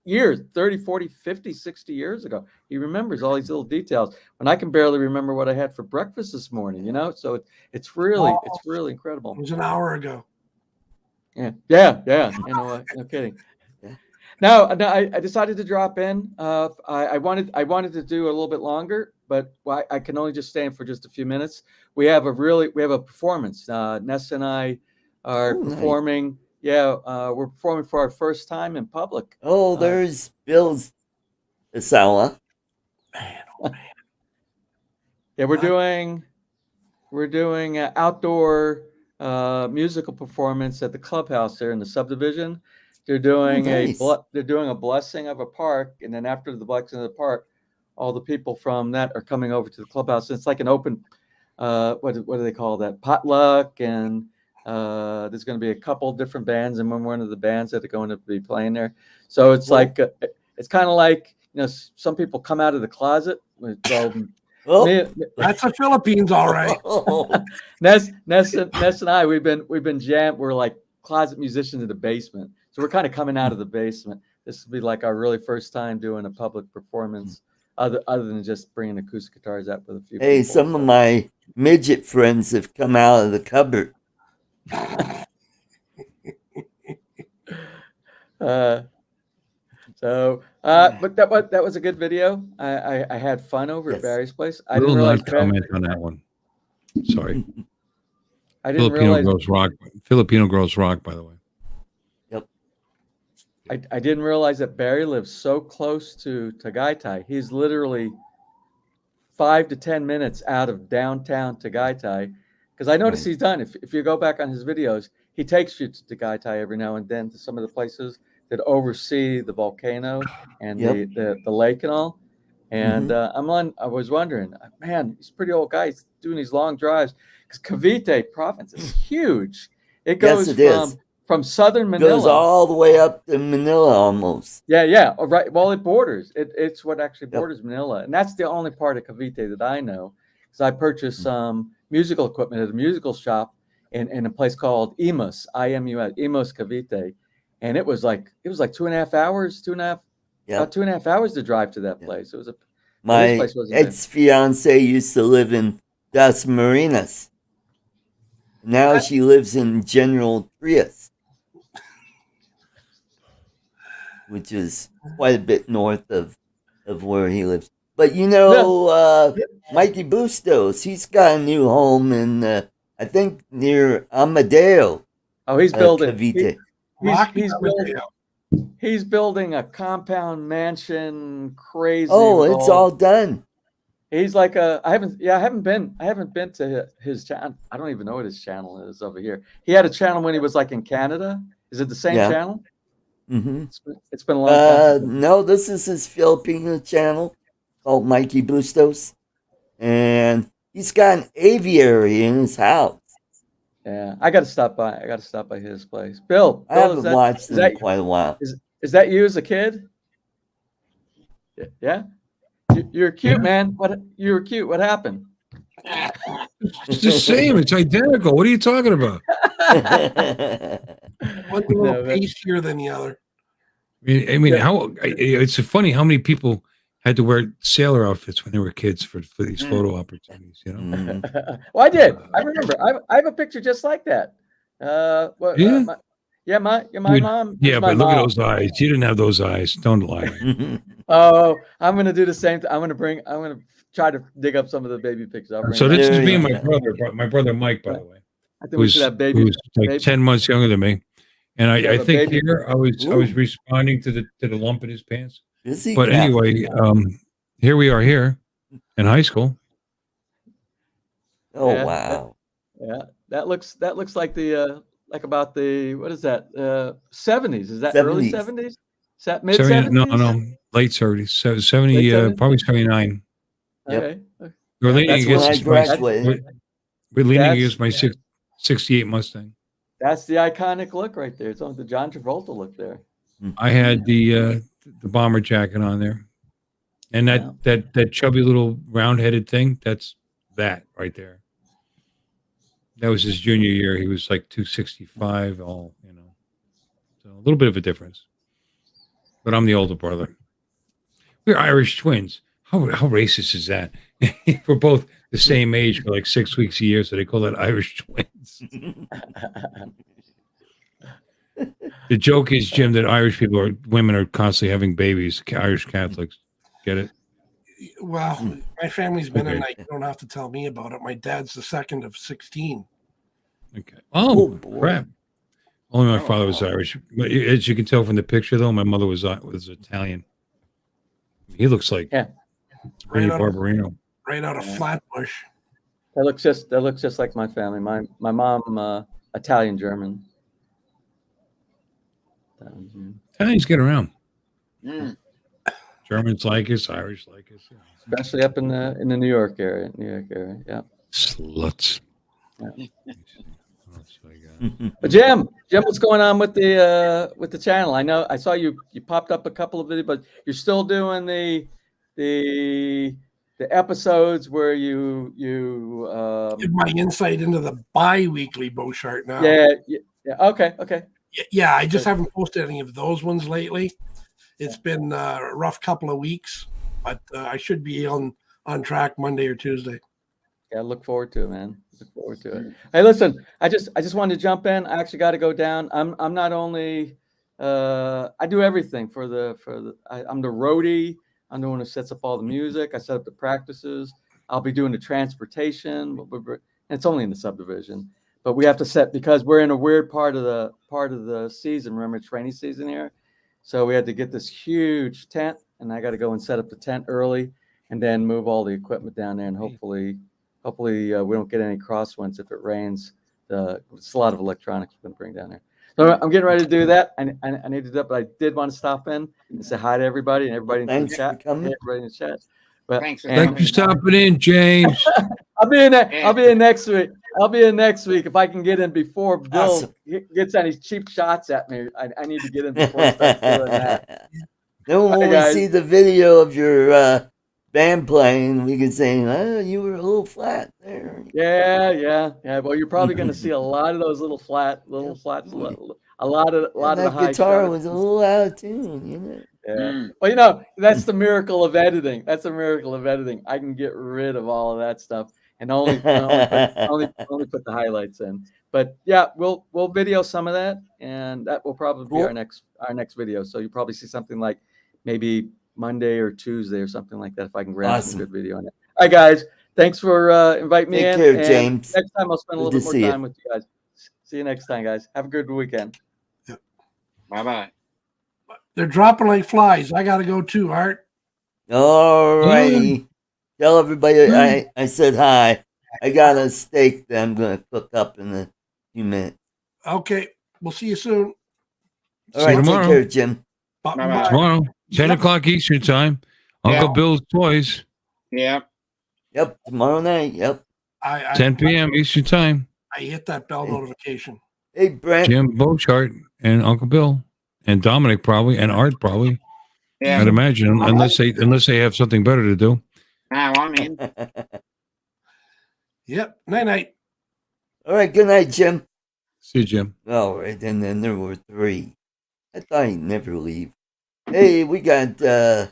years 30, 40, 50, 60 years ago. He remembers all these little details when I can barely remember what I had for breakfast this morning, so it's really incredible. It was an hour ago. Yeah, you know what, no kidding. No, I decided to drop in. I wanted to do a little bit longer, but I can only just stay in for just a few minutes. We have a performance. Ness and I are performing. Nice. Yeah, we're performing for our first time in public. Oh, there's Bill's Isala. Man. Yeah, we're doing an outdoor musical performance at the clubhouse there in the subdivision. They're doing a blessing of a park, and then after the blessing of the park, all the people from that are coming over to the clubhouse. It's like an open, what do they call that? Potluck, and there's going to be a couple different bands, and I'm one of the bands that are going to be playing there. So it's it's kind of like some people come out of the closet. That's the Philippines, all right. Ness and I, we've been jammed. We're like closet musicians in the basement. So we're kind of coming out of the basement. This will be like our really first time doing a public performance, other than just bringing acoustic guitars out with a few people. Some of my midget friends have come out of the cupboard. But that was a good video. I had fun over at Barry's place. I didn't realize comment on that one. Sorry. I didn't realize Filipino girls rock, by the way. Yep. I didn't realize that Barry lives so close to Tagaytay. He's literally 5 to 10 minutes out of downtown Tagaytay. Because I noticed he's done. If you go back on his videos, he takes you to Tagaytay every now and then to some of the places that oversee the volcano and the lake and all. And I was wondering, man, he's a pretty old guy. He's doing these long drives because Cavite province is huge. It goes from southern Manila. Goes all the way up to Manila almost. Yeah. Right. Well, it borders. It's what actually borders Manila. And that's the only part of Cavite that I know. Because I purchased some musical equipment at a musical shop in a place called Imus, IMUS, Imus Cavite. And it was like 2.5 hours, about 2.5 hours to drive to that place. It was my ex-fiance used to live in Das Marinas. Now she lives in General Trias, which is quite a bit north of where he lives. But Mikey Bustos, he's got a new home in I think near Amadeo. Oh, he's building. Cavite. He's building a compound mansion, crazy. Oh, it's all done. He's like I haven't been to his channel. I don't even know what his channel is over here. He had a channel when he was like in Canada. Is it the same channel? Mm-hmm. It's been a long time. No, this is his Filipino channel called Mikey Bustos, and he's got an aviary in his house. Yeah, I got to stop by. I got to stop by his place. Bill, I haven't watched him in quite a while. Is that you as a kid? Yeah. You're cute, man. You were cute. What happened? It's the same. It's identical. What are you talking about? One's a little pastier than the other. I mean, it's funny how many people had to wear sailor outfits when they were kids for these photo opportunities. You know. Well, I did. I remember. I have a picture just like that. My mom. Yeah, but look at those eyes. You didn't have those eyes. Don't lie. Oh, I'm gonna do the same. I'm gonna try to dig up some of the baby pictures. So this is me and my brother Mike, by the way. I think we should have baby. Who's like 10 months younger than me, and I think here I was responding to the lump in his pants. But anyway, here we are here in high school. Oh wow! That looks like the about the what is that 70s? Is that 70s. Early 70s? Is that mid 70s? No, late 70s. 70, probably 79. Okay. We're leaning against my 68 Mustang. That's the iconic look right there. It's on the John Travolta look there. I had the bomber jacket on there, and that chubby little round-headed thing. That's that right there. That was his junior year. He was like 265, so a little bit of a difference. But I'm the older brother. We're Irish twins. How racist is that? We're both the same age for like 6 weeks a year, so they call that Irish twins. The joke is, Jim, that women are constantly having babies. Irish Catholics, get it? Well, my family's been in. You don't have to tell me about it. My dad's the second of 16. Okay. Oh crap! Only my father was Irish. But as you can tell from the picture, though, my mother was Italian. He looks like Rennie Barbarino. Right out of Flatbush. That looks just like my family. My mom, Italian German. Italians get around. Germans like us, Irish like us, especially up in the New York area. Yeah. Sluts. Yeah. But Jim, what's going on with the channel? I know I saw you popped up a couple of videos, but you're still doing the episodes where you give my insight into the bi-weekly Beauchart now. Yeah. Okay. Yeah, I just haven't posted any of those ones lately. It's been a rough couple of weeks, but I should be on track Monday or Tuesday. Yeah, look forward to it, man. Look forward to it. Hey, listen, I just wanted to jump in. I actually got to go down. I'm not only I do everything I'm the roadie. I'm the one who sets up all the music. I set up the practices. I'll be doing the transportation. And it's only in the subdivision, but we have to set because we're in a weird part of the season. Remember, it's rainy season here, so we had to get this huge tent, and I got to go and set up the tent early, and then move all the equipment down there, and hopefully we don't get any crosswinds if it rains. It's a lot of electronics we're going to bring down there. So I'm getting ready to do that. I need to do that, but I did want to stop in and say hi to everybody and everybody in the chat. Everybody in the chat. But thanks for stopping in, James. I'll be in next week. If I can get in before Bill gets any cheap shots at me. I need to get in before he starts doing that. Then when we see the video of your band playing, we can say, "Oh, you were a little flat there." Yeah. Well, you're probably going to see a lot of those little flats. A lot of the high guitar was a little out of tune, Yeah. Well, that's the miracle of editing. I can get rid of all of that stuff and only put the highlights in. But yeah, we'll video some of that, and that will probably be our next video. So you probably see something like maybe Monday or Tuesday or something like that if I can grab Awesome. some good video on it. All right, guys. Thanks for inviting me Take in. care, and James. next time I'll spend a Good little to bit see more you. time with you guys. See you next time, guys. Have a good weekend. Bye-bye. They're dropping like flies. I got to go too, Art. All righty. Tell everybody I said hi. I got a steak that I'm going to cook up in a few minutes. Okay. We'll see you soon. All right, take tomorrow. care, Jim. Bye. Tomorrow, 10 o'clock Eastern time. Uncle Bill's Toys, Yep. Yep, tomorrow night. Yep. 10 p.m. Eastern time. I hit that bell notification. Hey, Brent. Jim Bochart and Uncle Bill and Dominic probably and Art probably. Yeah. I'd imagine unless they have something better to do. Now I'm in. Yep. Night. All right, good night, Jim. See you, Jim. All right, and then there were 3. I thought he'd never leave. Hey, we got who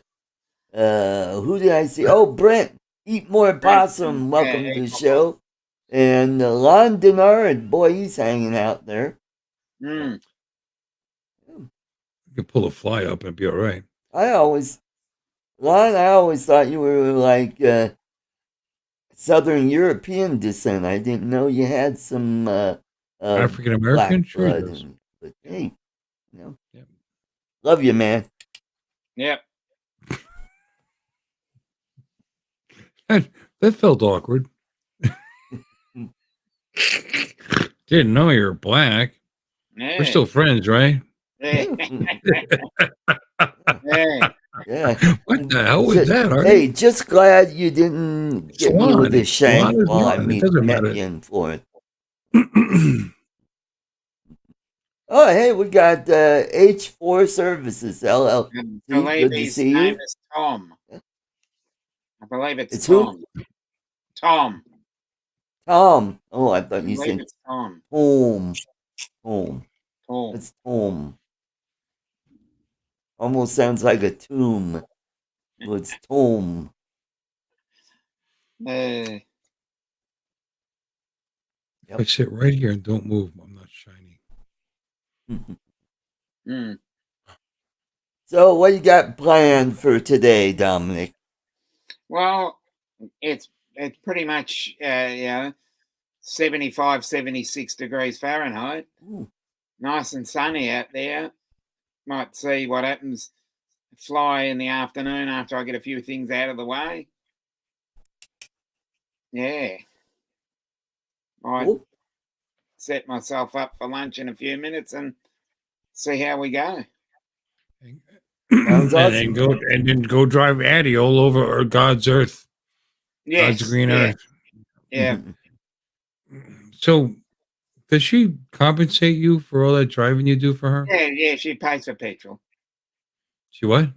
did I see? Oh, Brent. Eat More Possum. Welcome to the show. And Lon Denard, boy, he's hanging out there. Mm. You can pull a fly up and be all right. I always thought you were like Southern European descent. I didn't know you had some African American, black sure. blood. But hey, love you, man. Yep. That felt awkward. Didn't know you were black. Yeah. We're still friends, right? Yeah. What the hell was that? Artie? Hey, just glad you didn't get me with the shank Swan is while I Swan. It met doesn't met matter. you in Florida. Oh, hey, we got H4 Services LLC. I believe Good to his see name you. is Tom. I believe it's who? Tom. Tom. Tom. Oh, I thought I you believe said it's Tom. Tom. Tom. It's Tom. Almost sounds like a tomb. Well, it's Tom. If I sit right here and don't move, I'm not shiny. Mm. So, what you got planned for today, Dominic? Well, it's pretty much 75, 76 degrees Fahrenheit. Ooh. Nice and sunny out there. Might see what happens. Fly in the afternoon after I get a few things out of the way. Yeah. Might Cool. set myself up for lunch in a few minutes and see how we go. Sounds awesome. And then go drive Addie all over God's earth. Yes, God's green yeah. earth. Yeah. So, does she compensate you for all that driving you do for her? Yeah, she pays for petrol. She what?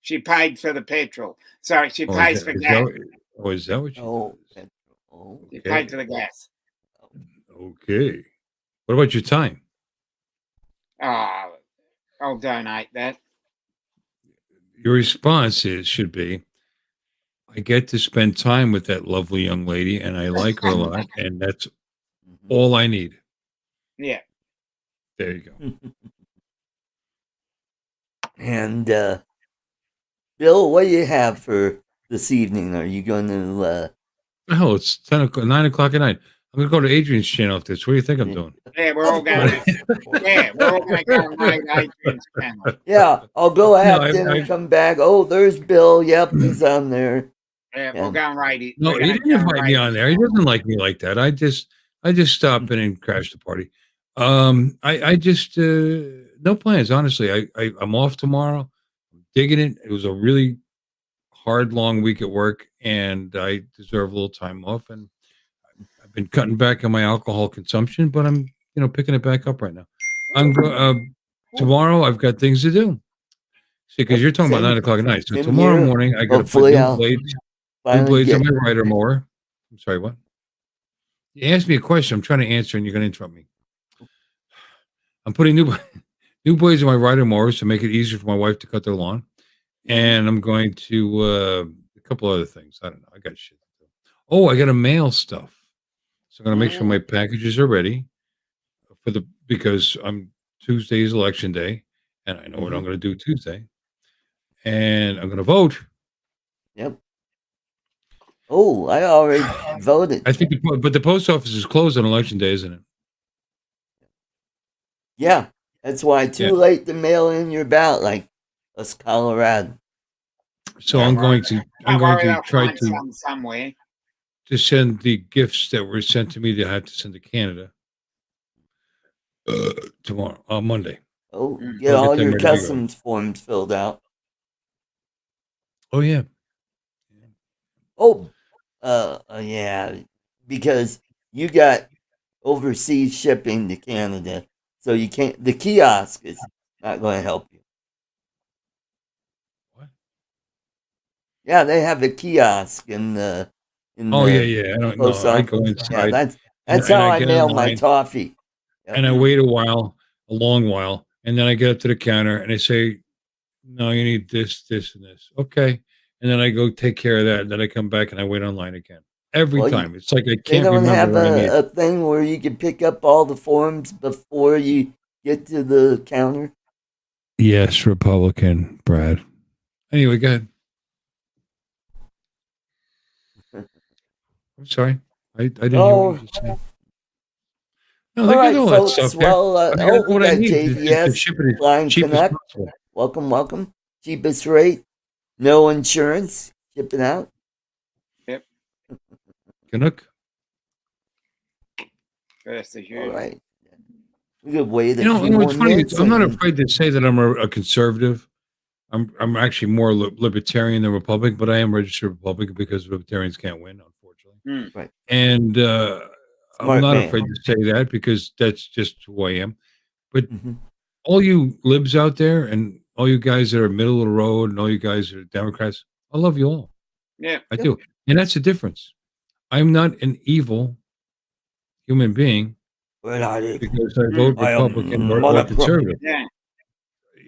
She paid for the petrol. Sorry, she Oh, pays for gas. Is that what she does? She Okay. paid for the gas. Okay. What about your time? I'll donate that. Your response should be, I get to spend time with that lovely young lady, and I like her a lot, and that's all I need. Yeah. There you go. And Bill, what do you have for this evening? Are you going to? Oh, it's 9 o'clock at night. I'm going to go to Adrian's channel after this. What do you think I'm doing? Yeah, we're all going to go and raid Adrian's channel. Yeah, I'll go have No, dinner, come back. Oh, there's Bill. Yep, he's on there. Yeah, we'll go and raid it. No, We're he gonna didn't go and invite raid me it. on there. He doesn't like me like that. I just stopped in and crashed the party. I just no plans. Honestly, I'm off tomorrow. I'm digging it. It was a really hard, long week at work, and I deserve a little time off. And I've been cutting back on my alcohol consumption, but I'm picking it back up right now. I'm tomorrow. I've got things to do. See, because you're talking about 9 o'clock at night. So tomorrow morning, I got to put new blades on my rider mower. I'm sorry, what? You asked me a question. I'm trying to answer, and you're going to interrupt me. I'm putting new blades on my rider mowers to make it easier for my wife to cut their lawn, and I'm going to a couple other things. I don't know. I got shit to do. Oh, I got to mail stuff, so I'm going to make sure my packages are ready because Tuesday is election day, and I know what I'm going to do Tuesday. and I'm going to vote. Yep. Oh, I already voted. I think, but the post office is closed on election day, isn't it? Yeah, that's why too late to mail in your ballot, like us Colorado. So I'm going to try to somewhere to send the gifts that were sent to me that I have to send to Canada tomorrow on Monday. Oh, get I'll all them your ready to go. customs forms filled out. Oh yeah. Oh, yeah, because you got overseas shipping to Canada, so you can't. The kiosk is not going to help you. What? Yeah, they have a kiosk in the Yeah. I don't know. post I go office. inside. Yeah, that's and how I get mail in my line, toffee. Yep. and I wait a long while, and then I get up to the counter and they say, "No, you need this, this, and this." Okay, and then I go take care of that, and then I come back and I wait online again. Every Well, time. It's like I They can't don't remember have what I need. a thing where you can pick up all the forms before you get to the counter. Yes, Republican, Brad. Anyway, go ahead. I'm sorry. I didn't hear what you just said. No, All they right, got all that folks. stuff there. Well, I mean, we what I got need is just to JVS ship it as Flying cheap as Canuck. possible. Welcome. Cheapest rate, no insurance, ship it out. Yep. Canuck. First as All usual. right. We could wait a You few know more what's funny? minutes. I'm not and- afraid to say that I'm a conservative. I'm actually more libertarian than Republican, but I am registered Republican because libertarians can't win, unfortunately. Right. And I'm Smart not man. afraid to say that because that's just who I am. But Mm-hmm. all you libs out there and all you guys that are middle of the road and all you guys that are Democrats, I love you all. Yeah. I do. And that's the difference. I'm not an evil human being We're not because I vote I am Republican or Mother conservative. Yeah.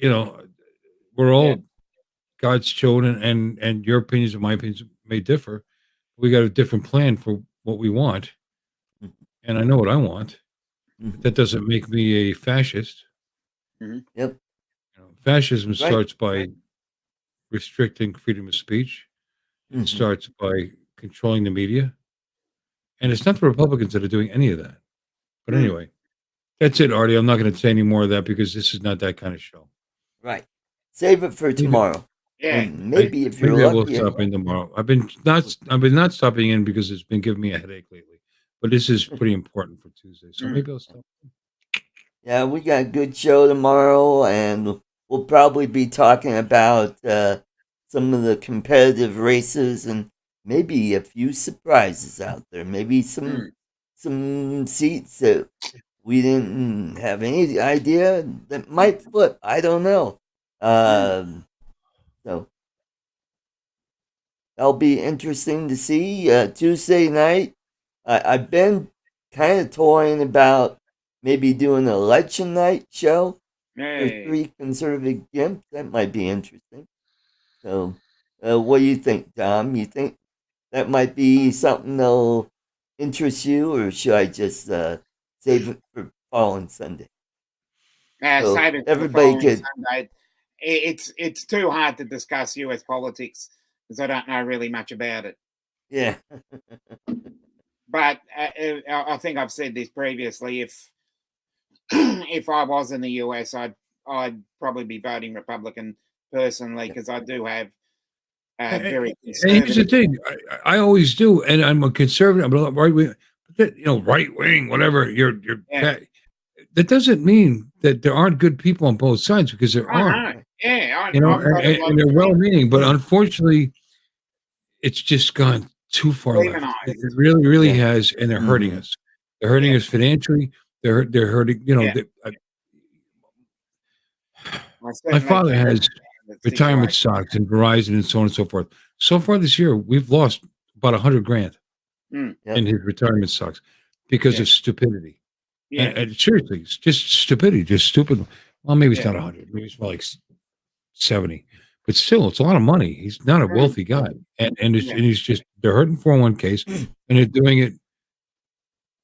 You know, we're all God's children, and your opinions and my opinions may differ. We got a different plan for what we want, and I know what I want. But that doesn't make me a fascist. Mhm. Yep. You know, fascism Right. starts by restricting freedom of speech. It starts by controlling the media, and it's not the Republicans that are doing any of that. But anyway, that's it, Artie. I'm not going to say any more of that because this is not that kind of show. Right. Save it for tomorrow. Yeah. And maybe if you're Maybe I will lucky. stop in tomorrow. I've been not stopping in because it's been giving me a headache lately. But this is pretty important for Tuesday, so maybe I'll stop. Yeah, we got a good show tomorrow, and we'll probably be talking about some of the competitive races and maybe a few surprises out there. Maybe some seats that we didn't have any idea that might flip. I don't know. So that'll be interesting to see. Tuesday night, I've been kind of toying about maybe doing an election night show for three conservative gimps. That might be interesting. So, what do you think, Tom? You think that might be something that'll interest you, or should I just save it for following Sunday? So Save it for everybody following could. Sunday. It's too hard to discuss US politics because I don't know really much about it. Yeah. But I think I've said this previously. If I was in the US, I'd probably be voting Republican personally because I do have very And here's the conservative. thing: I always do, and I'm a conservative. I'm right wing, right wing, whatever. That doesn't mean that there aren't good people on both sides because there are. Know. Yeah, You know, I've got a lot and of they're well-meaning, but unfortunately, it's just gone too far left. demonized. It really, really has, and they're hurting us. They're hurting us financially. They're hurting. You know, my father has retirement stocks and Verizon and so on and so forth. So far this year, we've lost about $100,000 in his retirement stocks because of stupidity. Yeah. And seriously, it's just stupidity, just stupid. Well, maybe it's not 100, maybe it's more like 70, but still, it's a lot of money. He's not a wealthy guy, and he's just they're hurting 401ks, and they're doing it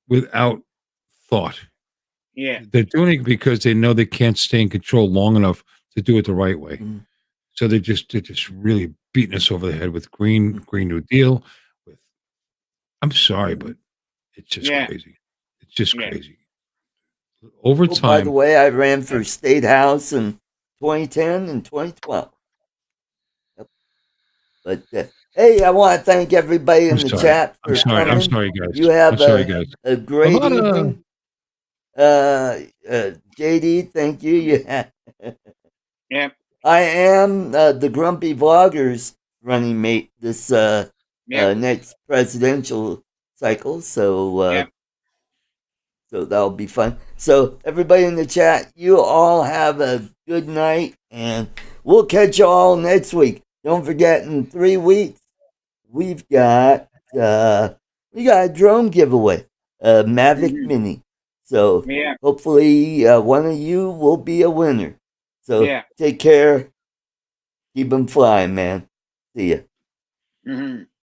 without thought. Yeah. They're doing it because they know they can't stay in control long enough to do it the right way. So they're just really beating us over the head with Green New Deal. With I'm sorry, but it's just crazy. It's just crazy. Over Oh, by the time, way, I ran for state house in 2010 and 2012. Yep. But hey, I want to thank everybody in I'm the sorry. chat I'm for sorry. coming. I'm sorry, guys. You have I'm sorry, guys. a great Avata. evening. JD, thank you. Yeah. Yep. I am the Grumpy Vloggers running mate this next presidential cycle, so so that'll be fun. So everybody in the chat, you all have a good night, and we'll catch you all next week. Don't forget, in 3 weeks we've got a drone giveaway, a Mavic Mini. So hopefully one of you will be a winner. So take care. Keep them flying, man. See ya.